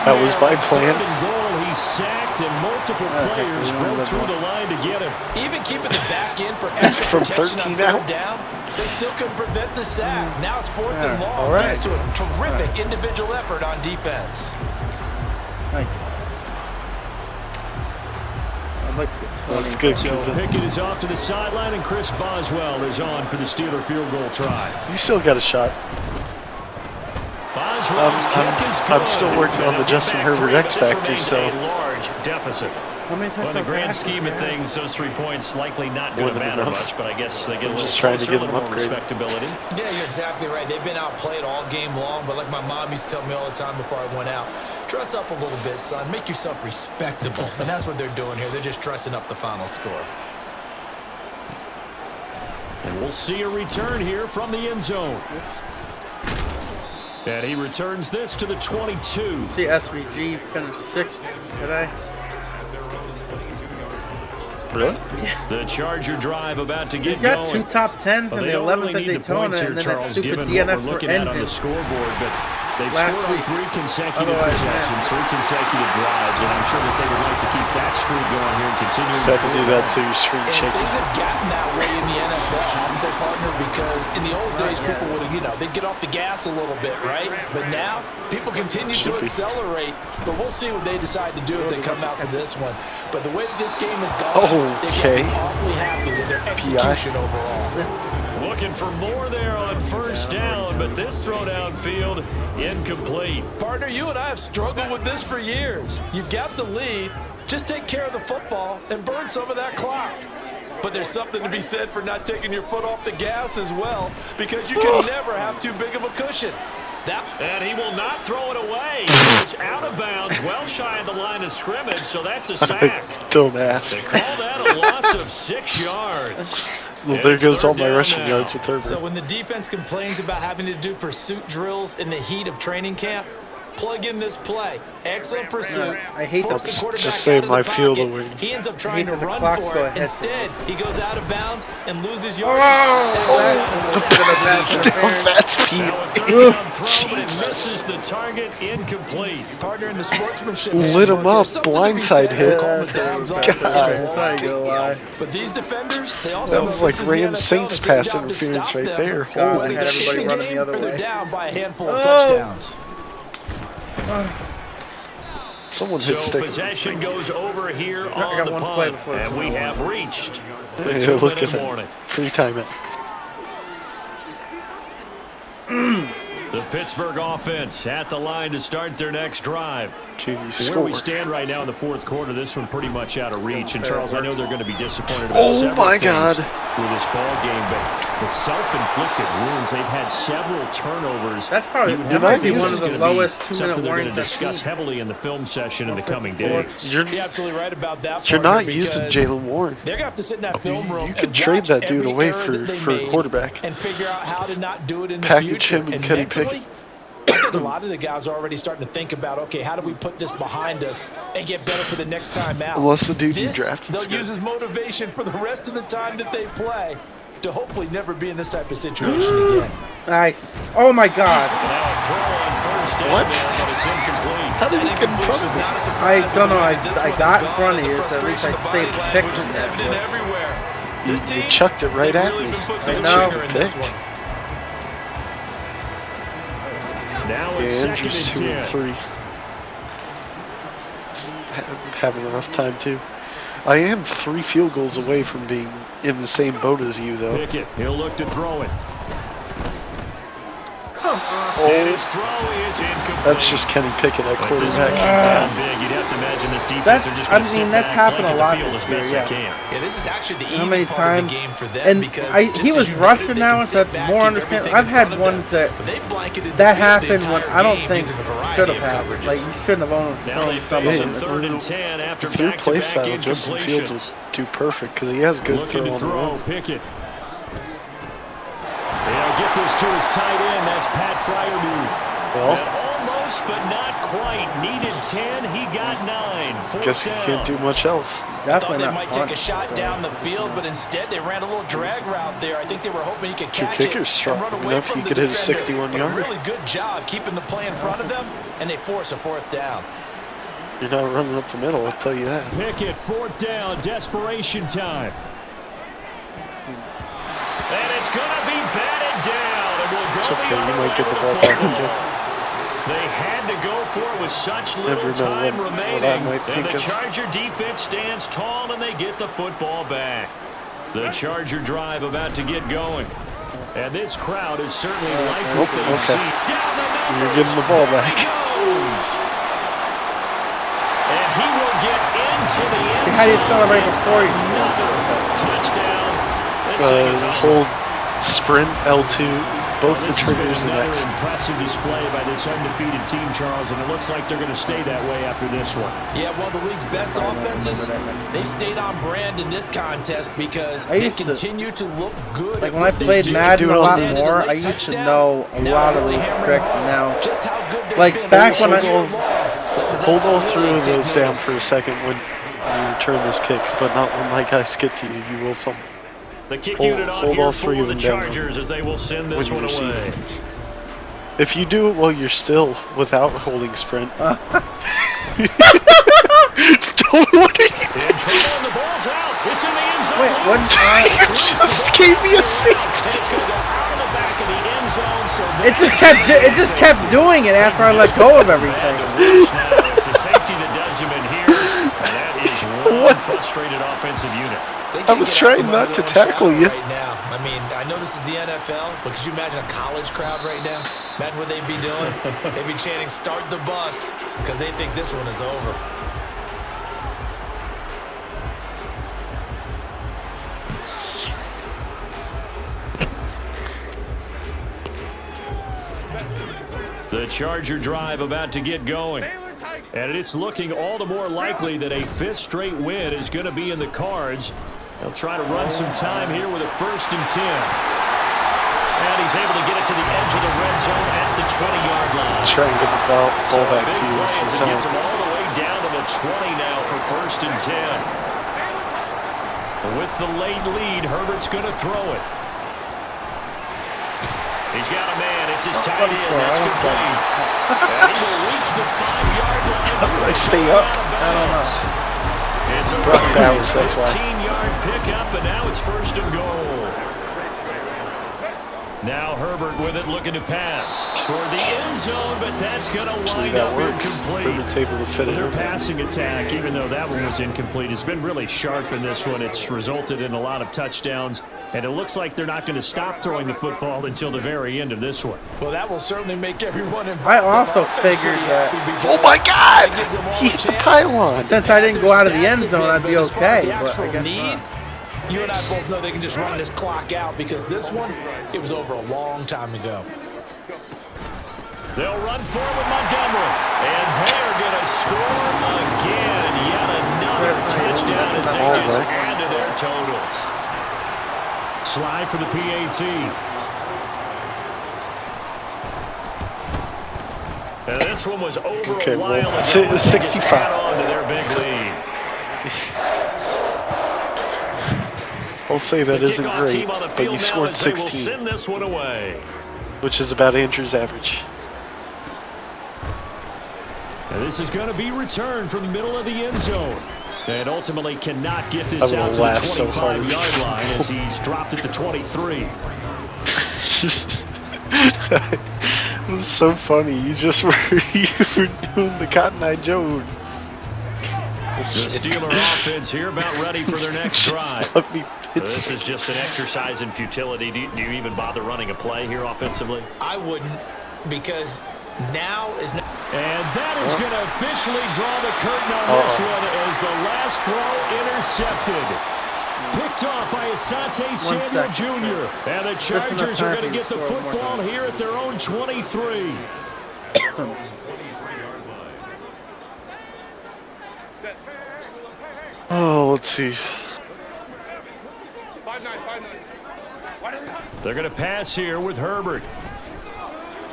G: That was my plan.
E: 3rd and goal. He's sacked and multiple players broke through the line to get him.
J: Even keeping the back in for extra
G: From
J: protection
G: 13
J: on
G: out?
J: 3rd down, they still couldn't prevent the sack. Now it's 4th and long,
C: all right.
J: thanks to a terrific individual effort on defense.
C: Thank you. I'd like to get 20.
G: That's good.
E: So
G: 'Cause
E: Pickett is off to the sideline, and Chris Boswell is on for the Steeler field goal try.
G: you still got a shot.
E: Boswell's kick is good.
G: I'm still working on the Justin Herbert X Factor, so
E: a large deficit.
C: How many
E: Well, in the
C: touchdowns
E: grand
C: passes,
E: scheme of
C: man?
E: things, those 3 points likely not going
G: More
E: to
G: than
E: matter
G: enough.
E: much, but I guess they get a little
G: just trying to
E: closer,
G: get
E: a
G: them
E: little more
G: upgraded.
E: respectability.
J: Yeah, you're exactly right. They've been outplayed all game long, but like my mom used to tell me all the time before I went out, dress up a little bit, son. Make yourself respectable. And that's what they're doing here. They're just dressing up the final score.
E: And we'll see a return here from the end zone. And he returns this to the 22.
C: See, SVG finished 6th today.
G: really?
E: The Charger drive about to get
C: He's got
E: going.
C: 2 top 10s
E: Well,
C: and
E: they
C: the
E: don't
C: 11th
E: really
C: at
E: need the
C: Daytona,
E: points here,
C: and then that
E: Charles,
C: stupid
E: given what
C: DNF
E: we're
C: for
E: looking at on the
C: engine.
E: scoreboard, but they've
C: Last
E: scored
C: week.
E: on 3 consecutive
C: Otherwise,
E: possessions, 3 consecutive drives, and I'm sure that they would like to keep that streak going here and continue.
G: Just have to do that so your streak
J: And
G: shaking.
J: things have gotten that way in the NFL, haven't they, partner? Because in the old days, people would, they'd get off the gas a little bit, right? But now, people continue to
G: Should be.
J: accelerate. But we'll see what they decide to do as they come out of this one. But the way that this game has gone,
G: Okay.
J: they can be awfully happy with their execution overall.
E: Looking for more there on first down, but this throw downfield incomplete.
J: Partner, you and I have struggled with this for years. You've got the lead. Just take care of the football and burn some of that clock. But there's something to be said for not taking your foot off the gas as well, because you can never have too big of a cushion.
E: And he will not throw it away. It's out of bounds, well shy of the line of scrimmage, so that's a sack.
G: Don't ask.
E: They call that a loss of 6 yards.
G: Well, there
E: It's
G: goes all
E: 3rd
G: my
E: down
G: rushing
E: now.
G: yards with Herbert.
J: So when the defense complains about having to do pursuit drills in the heat of training camp, plug in this play. Excellent pursuit.
C: I hate
J: Force
C: that.
J: the quarterback
G: Just
J: out
G: save
J: of the
G: my field
J: pocket.
G: away.
J: He ends up trying to
C: that the
J: run
C: clocks
J: for
C: go
J: it.
C: ahead.
J: Instead, he goes out of bounds and loses yardage.
C: Oh!
J: That goes down as a sack.
G: That's Pete.
E: Now a 3rd down throw, but it misses the target, incomplete.
J: Partner in the sportsmanship.
G: Lit him
J: handbook,
G: up,
J: there's something to be
G: blindside
J: said
G: hit.
J: for calling the dogs off
G: God.
J: the
C: That's how you
J: ball.
C: go lie.
J: But these defenders, they also
G: That
J: know
G: was
J: this
G: like
J: is the
G: Rams
J: NFL.
G: Saints
J: It's their
G: pass
J: job to
G: interference
J: stop
G: right
J: them.
G: there.
C: God,
G: Holy
C: they had everybody
J: In the
C: running the
J: game,
C: other
J: or they're
C: way.
J: down by a handful of
C: Oh.
J: touchdowns.
G: Someone
E: So
G: hit stick.
E: possession goes over here
C: I
E: on
C: got
E: the
C: one play
E: punt,
C: before the
E: and we
C: 21.
E: have reached the
G: Yeah,
E: 2-minute
G: look at
E: warning.
G: that. Free time it.
E: The Pittsburgh offense at the line to start their next drive.
G: Can you
E: Where
G: score?
E: we stand right now in the 4th quarter, this one pretty much out of reach. And Charles, I know they're going to be disappointed about
G: Oh
E: several
G: my
E: things
G: God.
E: with this ball game, but the self-inflicted wounds, they've had several turnovers.
C: That's probably
E: You would
C: that
E: have
C: might
E: to
C: be
E: think
C: one
E: this
C: of
E: is
C: the
E: gonna be
C: lowest 2-minute
E: something they're
C: warnings
E: going to
C: I've
E: discuss
C: seen.
E: heavily in the film session in the coming
C: 154.
E: days.
J: You're absolutely right about that.
G: You're
J: partner,
G: not using
J: because
G: Jalen Warren.
J: They're going to have to sit in that
G: You-
J: film room
G: you could
J: and
G: trade
J: watch
G: that dude
J: every
G: away
J: error
G: for-
J: that they
G: for a
J: made
G: quarterback.
J: and figure out how to not do it in the
G: Package
J: future.
G: him and
J: And
G: Kenny
J: mentally,
G: Pickett.
J: I think a lot of the guys are already starting to think about, okay, how do we put this behind us and get better for the next time out?
G: Unless the dude you
J: This,
G: drafted is
J: they'll
G: good.
J: use as motivation for the rest of the time that they play to hopefully never be in this type of situation again.
C: Nice. Oh my God.
E: Now a throw on first down.
G: What?
E: There, but it's incomplete.
G: How did he get in front of me?
C: I don't know. I got in front of you, so at least I saved the picture.
G: You chucked it right at me.
C: I know.
E: Now
G: Yeah,
E: it's second
G: Andrew's
E: and
G: 2 and
E: 10.
G: 3. Having a rough time too. I am 3 field goals away from being in the same boat as you, though.
E: Pickett, he'll look to throw it.
G: Oh,
E: And his throw is incomplete.
G: that's just Kenny Pickett at
E: With this one
G: quarterback.
E: down big, you'd have to imagine this defense
C: That's,
E: are just
C: I
E: going to
C: mean,
E: sit
C: that's
E: back,
C: happened a
E: blanket
C: lot
E: the field
C: this
E: as
C: year,
E: best
C: yeah.
E: they can.
J: Yeah, this is actually the
C: How
J: easy
C: many
J: part
C: times?
J: of the game for them
C: And
J: because
C: he was rushing now, so that's more understandable. I've had ones that happened when I don't think should have happened. Like, you shouldn't have owned
E: Now they
C: thrown
E: face
C: some
E: a
C: of
E: third
C: them.
E: and 10 after
G: With your play
E: back-to-back
G: style, Justin Fields
E: incompletions.
G: would do perfect because he has good
E: Looking
G: throw
E: to
G: on the
E: throw,
G: run.
E: Pickett. They'll get this to his tight end. That's Pat Fryermuth.
G: Well,
E: Almost, but not quite. Needed 10. He got 9. Fourth
G: guess he
E: down.
G: can't do much else.
J: Thought
C: Definitely
J: they
C: not
J: might
C: fun,
J: take a shot
C: so.
J: down the field, but instead they ran a little drag route there. I think they were hoping he could
G: Your
J: catch it
G: kicker's strong
J: and run away
G: enough,
J: from
G: he
J: the
G: could hit a
J: defender.
G: 61
J: But
G: yarder.
J: a really good job keeping the play in front of them, and they force a fourth down.
G: You're not running up the middle, I'll tell you that.
E: Pickett, fourth down, desperation time. And it's going to be batted down. And we'll go
G: It's okay,
E: the other
G: you might
E: way
G: get the
E: with
G: ball
E: the
G: back
E: football.
G: again.
E: They had to go for it with such little
G: Never know
E: time
G: what I
E: remaining.
G: might
E: And
G: think
E: the
G: of.
E: Charger defense stands tall, and they get the football back. The Charger drive about to get going. And this crowd is certainly likely to
G: okay.
E: see down the numbers.
G: You're getting the ball back.
E: He goes. And he will get into the end
C: See, how do you
E: zone.
C: celebrate
E: It's
C: before you
E: another touchdown. This thing is over.
G: Hold sprint L2, both the
E: This has been
G: triggers and
E: another
G: X.
E: impressive display by this undefeated team, Charles, and it looks like they're going to stay that way after this one.
J: Yeah, one of the league's best offenses, they stayed on brand in this contest because
C: I
J: they
C: used to-
J: continue to look good.
C: Like
J: at
C: when I
J: what they
C: played
J: do.
C: Madden a lot
J: Landed
C: more,
J: late
C: I used to
J: touchdown.
C: know a
J: Now
C: lot of
J: really
C: those
J: hammering
C: tricks,
J: home
C: and now,
J: just how good they've
C: like
J: been
C: back when
J: all
C: I,
J: year long.
G: Hold all 3 of those down for a second when you return this kick, but not when my guys get to you. You will fumble.
E: The kick
G: Hold-
E: unit on
G: hold
E: here
G: all
E: for
G: 3 of
E: the
G: them down
E: Chargers as they will send
G: when
E: this
G: you
E: one
G: receive.
E: away.
G: If you do it while you're still without holding sprint, don't what
E: In trouble, and the ball's out. It's in the end zone.
C: wait, what?
G: you just gave me a seat.
E: And it's going to go out of the back of the end zone. So
C: It just kept doing it after I let go of everything.
E: It's a safety that does him in here. And that is one frustrated offensive unit.
J: They
G: I
J: can't
G: was
J: get
G: trying
J: out from
G: not
J: under
G: to
J: their own
G: tackle
J: shadow
G: you.
J: right now. I mean, I know this is the NFL, but could you imagine a college crowd right now? Imagine what they'd be doing. They'd be chanting, "Start the bus," because they think this one is over.
E: The Charger drive about to get going. And it's looking all the more likely that a 5th straight win is going to be in the cards. They'll try to run some time here with a 1st and 10. And he's able to get it to the edge of the red zone at the 20-yard line.
G: Try and get the ball back
E: Big
G: to you
E: play
G: a
E: as
G: few
E: it gets him
G: times.
E: all the way down to the 20 now for 1st and 10. With the late lead, Herbert's going to throw it. He's got a man. It's his tight end. That's complete. And he will reach the 5-yard line.
G: How did I stay up?
C: I don't know.
E: It's a
G: Brock Bowers, that's why.
E: 15-yard pickup, and now it's 1st and goal. Now Herbert with it, looking to pass toward the end zone, but that's going to
G: Actually,
E: wind
G: that
E: up
G: worked.
E: incomplete.
G: Herbert's able to fit it
E: Their
G: in.
E: passing attack, even though that one was incomplete, has been really sharp in this one. It's resulted in a lot of touchdowns, and it looks like they're not going to stop throwing the football until the very end of this one.
J: Well, that will certainly make everyone involved.
C: I also
J: on offense
C: figured
J: pretty
C: that-
J: happy because
G: Oh my God!
J: it gives them all
G: He
J: a
G: hit the
J: chance.
G: pylon.
C: Since I didn't go out of the
J: Their
C: end
J: stats
C: zone,
J: have
C: I'd
J: been,
C: be
J: but as far as
C: okay.
J: the
C: But I
J: actual
C: guess
J: need,
C: not.
J: you and I both know they can just run this clock out because this one, it was over a long time ago.
E: They'll run forward with Montgomery, and they're going to score again. Yet another touchdown as they just add to their totals. Slide for the PAT. And this one was over
G: Okay,
E: a while
G: well,
E: ago.
G: it's
E: They just
G: 65.
E: add on to their big lead.
G: I'll say that
E: The
G: isn't
E: kickoff
G: great,
E: team on the
G: but
E: field
G: you
E: now
G: scored
E: as they will
G: 16.
E: send this one away.
G: which is about Andrew's average.
E: And this is going to be returned from the middle of the end zone. And ultimately cannot get this
G: I'm
E: out
G: gonna
E: to the
G: laugh so hard.
E: 25-yard line as he's dropped at the 23.
G: It was so funny. You just were doing the Cotton Eye Joe.
E: The Steeler offense here about ready for their next drive.
G: Let me
E: This is just an exercise in futility. Do you even bother running a play here offensively?
J: I wouldn't, because now is not.
E: And that is going to officially draw the curtain on this one as the last throw intercepted. Picked off by Asante Samuel Jr. And the Chargers are going to get the football here at their own 23.
G: Oh, let's see.
E: They're going to pass here with Herbert.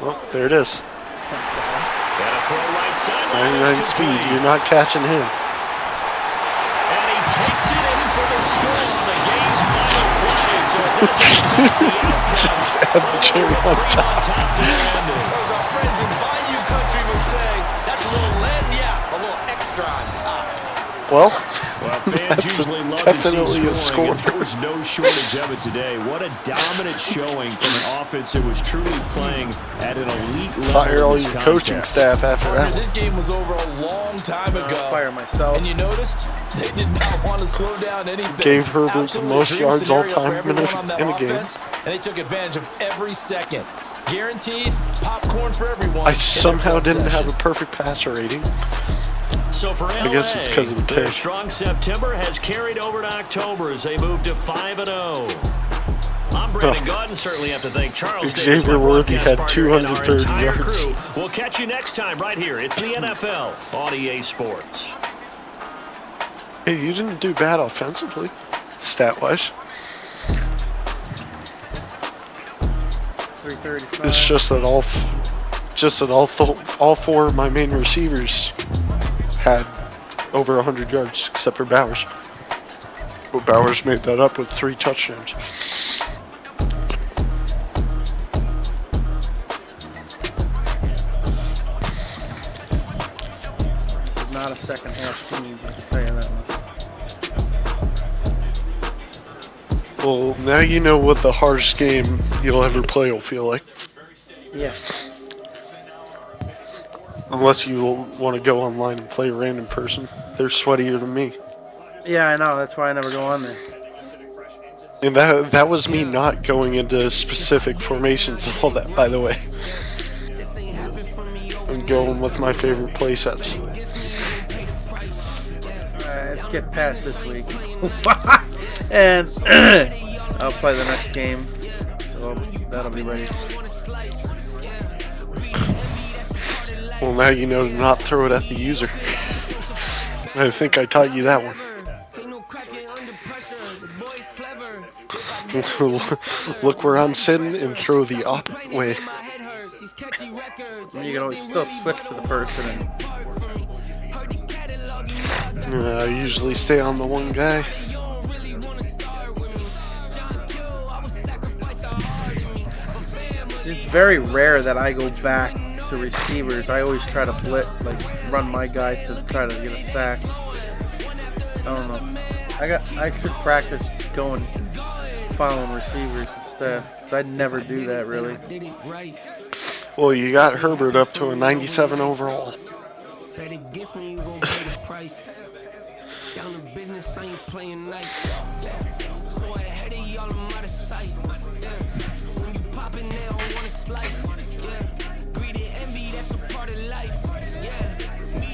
G: Well, there it is.
E: And a throw right side.
G: 99 speed. You're not catching him.
E: And he takes it in for the score on the game's final play. So it doesn't affect the outcome.
G: Just add the cherry on top.
J: As our friends in Bayou Country would say, that's a little a little extra on top.
G: Well,
E: fans
G: that's
E: usually love
G: definitely
E: to
G: a
E: see scoring,
G: score.
E: and there was no shortage of it today. What a dominant showing from an offense that was truly playing at an elite level.
G: Fire all
E: in this
G: your coaching
E: contest.
G: staff after that.
J: This game was over a long time ago.
C: Fire myself.
J: And you noticed they did not want to slow down anything.
G: Gave Herbert the
J: Absolutely
G: most
J: dream
G: yards all
J: scenario for
G: time in
J: everyone on that
G: a game.
J: offense, and they took advantage of every second. Guaranteed popcorn for everyone.
G: I somehow didn't have a perfect passer rating.
E: So for LA,
G: I guess it's because of the
E: their
G: pick.
E: strong September has carried over to October as they move to 5-0. I'm Brandon Gaudin. Certainly have to thank Charles Davis,
G: Xavier
E: my
G: Worthy
E: broadcast
G: had
E: partner, and our
G: 230
E: entire
G: yards.
E: crew. We'll catch you next time right here. It's the NFL on EA Sports.
G: Hey, you didn't do bad offensively, stat-wise.
C: 335.
G: It's just that all four of my main receivers had over 100 yards, except for Bowers. But Bowers made that up with 3 touchdowns.
C: This is not a second half team, I can tell you that much.
G: Well, now you know what the hardest game you'll ever play will feel like.
C: Yeah.
G: Unless you want to go online and play a random person. They're sweatier than me.
C: Yeah, I know. That's why I never go on there.
G: And that was me not going into specific formations and all that, by the way. I'm going with my favorite play sets.
C: Alright, let's get past this week. And I'll play the next game. So that'll be ready.
G: Well, now you know to not throw it at the user. I think I taught you that one. Look where I'm sitting and throw the opposite way.
C: You can always still switch to the person.
G: I usually stay on the one guy.
C: It's very rare that I go back to receivers. I always try to run my guy to try to get a sack. I don't know. I should practice following receivers instead, because I'd never do that really.
G: Well, you got Herbert up to a 97 overall.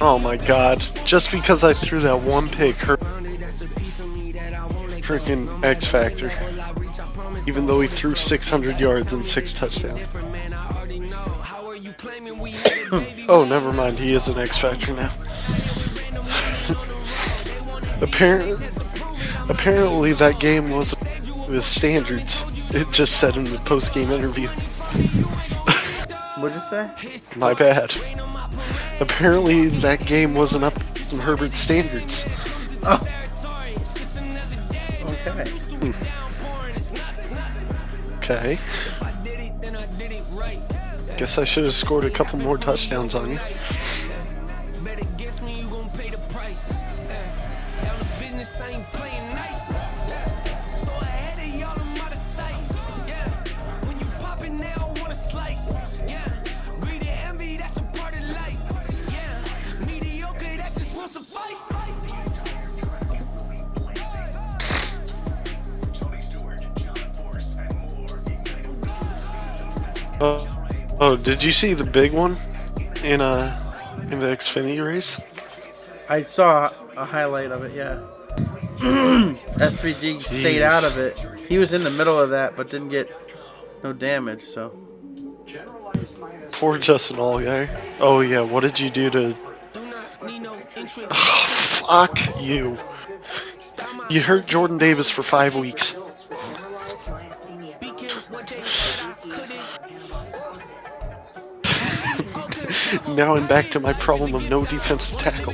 G: Oh my god, just because I threw that one pick hurt freaking X Factor. Even though he threw 600 yards and 6 touchdowns. Oh, never mind, he is an X Factor now. Apparently that game was with standards. It just said in the post-game interview.
C: What'd you say?
G: My bad. Apparently that game wasn't up to Herbert's standards.
C: Oh. Okay.
G: Okay. Guess I should have scored a couple more touchdowns on you.
H: Bet against me, you gon' pay the price. Down the business, I ain't playing nice. So ahead of y'all, I'm out of sight. Yeah, when you poppin', they all wanna slice. Yeah, greed and envy, that's a part of life. Yeah, mediocre, that just won't suffice.
G: Oh, did you see the big one in the Xfinity race?
C: I saw a highlight of it, yeah. SVG stayed out of it. He was in the middle of that, but didn't get no damage, so.
G: Poor Justin Allgaier. Oh yeah, what did you do to... Oh, fuck you. You hurt Jordan Davis for 5 weeks. Now I'm back to my problem of no defensive tackle.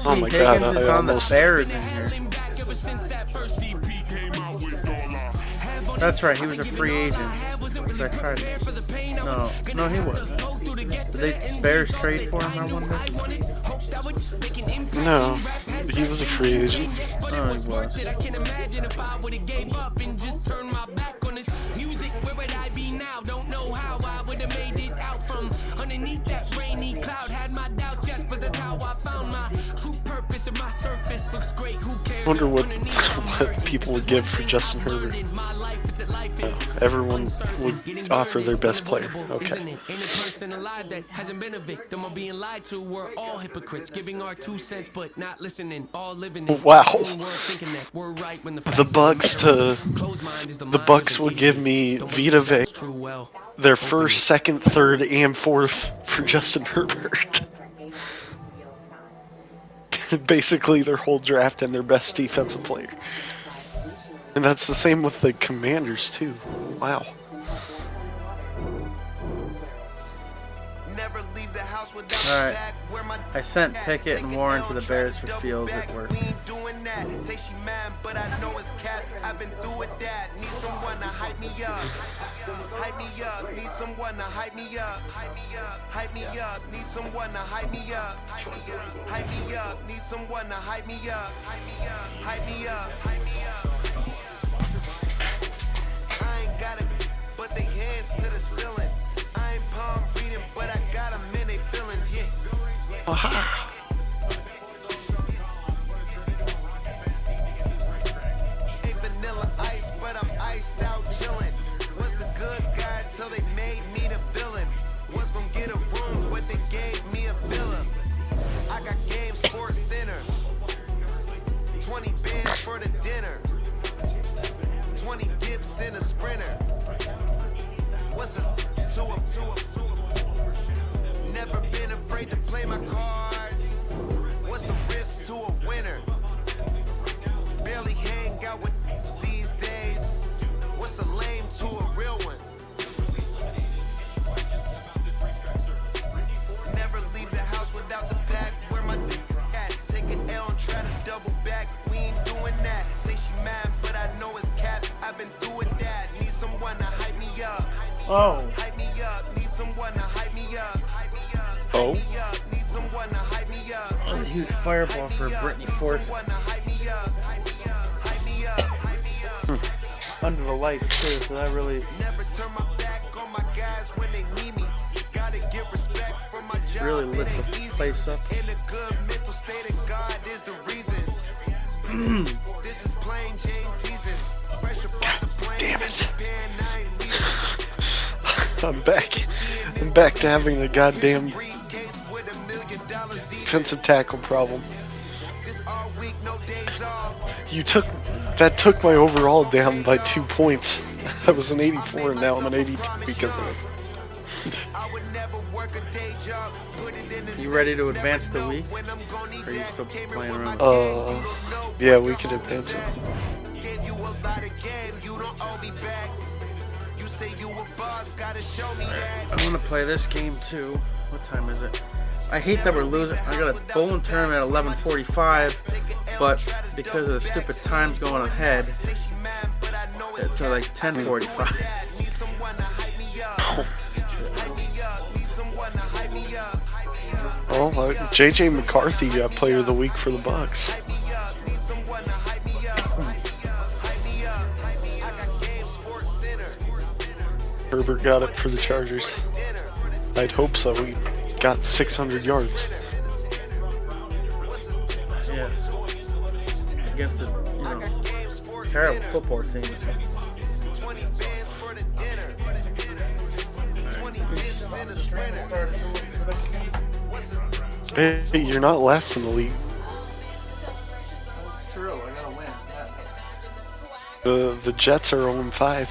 G: Oh my god,
C: Higgins is on the Bears in here. That's right, he was a free agent. I tried it. No, he wasn't. Did the Bears trade for him, I wonder?
G: No, he was a free agent.
C: Oh, he was.
G: I wonder what people would give for Justin Herbert. Everyone would offer their best player. Okay. Wow. The Bucks would give me Vita Vea, their first, second, third, and fourth for Justin Herbert. Basically their whole draft and their best defensive player. And that's the same with the Commanders too. Wow.
C: Alright. I sent Pickett and Warren to the Bears for Fields at work.
H: Say she mad, but I know it's cap. I've been through with that. Need someone to hype me up. Hype me up. Need someone to hype me up. Hype me up. Need someone to hype me up. Hype me up. Need someone to hype me up. Hype me up. I ain't got it, but they hands to the ceiling. I ain't palm reading, but I got them in they feelings. Yeah. Vanilla ice, but I'm iced out chillin'. Was the good guy till they made me the villain. Was gonna get a room, but they gave me a villa. I got Game Sports Center. 20 bands for the dinner. 20 dips in a sprinter. What's a 2-up? Never been afraid to play my cards. What's a risk to a winner? Barely hang out with these days. What's a lame to a real one? Never leave the house without the pack. Where my at? Take an L and try to double back. We ain't doing that. Say she mad, but I know it's cap. I've been through with that. Need someone to hype me up.
C: Oh.
H: Hype me up. Need someone to hype me up.
G: Oh.
H: Need someone to hype me up.
C: A huge fireball for Brittany Force. Under the lights too, so that really lit the place up.
G: Damn it. I'm back to having a goddamn defensive tackle problem. That took my overall down by 2 points. I was an 84 and now I'm an 82 because of it.
C: You ready to advance the week? Or are you still playing around?
G: Yeah, we can advance it.
C: Alright, I want to play this game too. What time is it? I hate that we're losing. I got a bowling tournament at 11:45. but because of the stupid times going ahead, it's like 10:45.
G: Oh, JJ McCarthy got Player of the Week for the Bucks. Herbert got it for the Chargers. I'd hope so. He got 600 yards.
C: Yeah. Against a terrible football team.
G: Hey, you're not last in the league.
C: True, I gotta win.
G: The Jets are 0-5.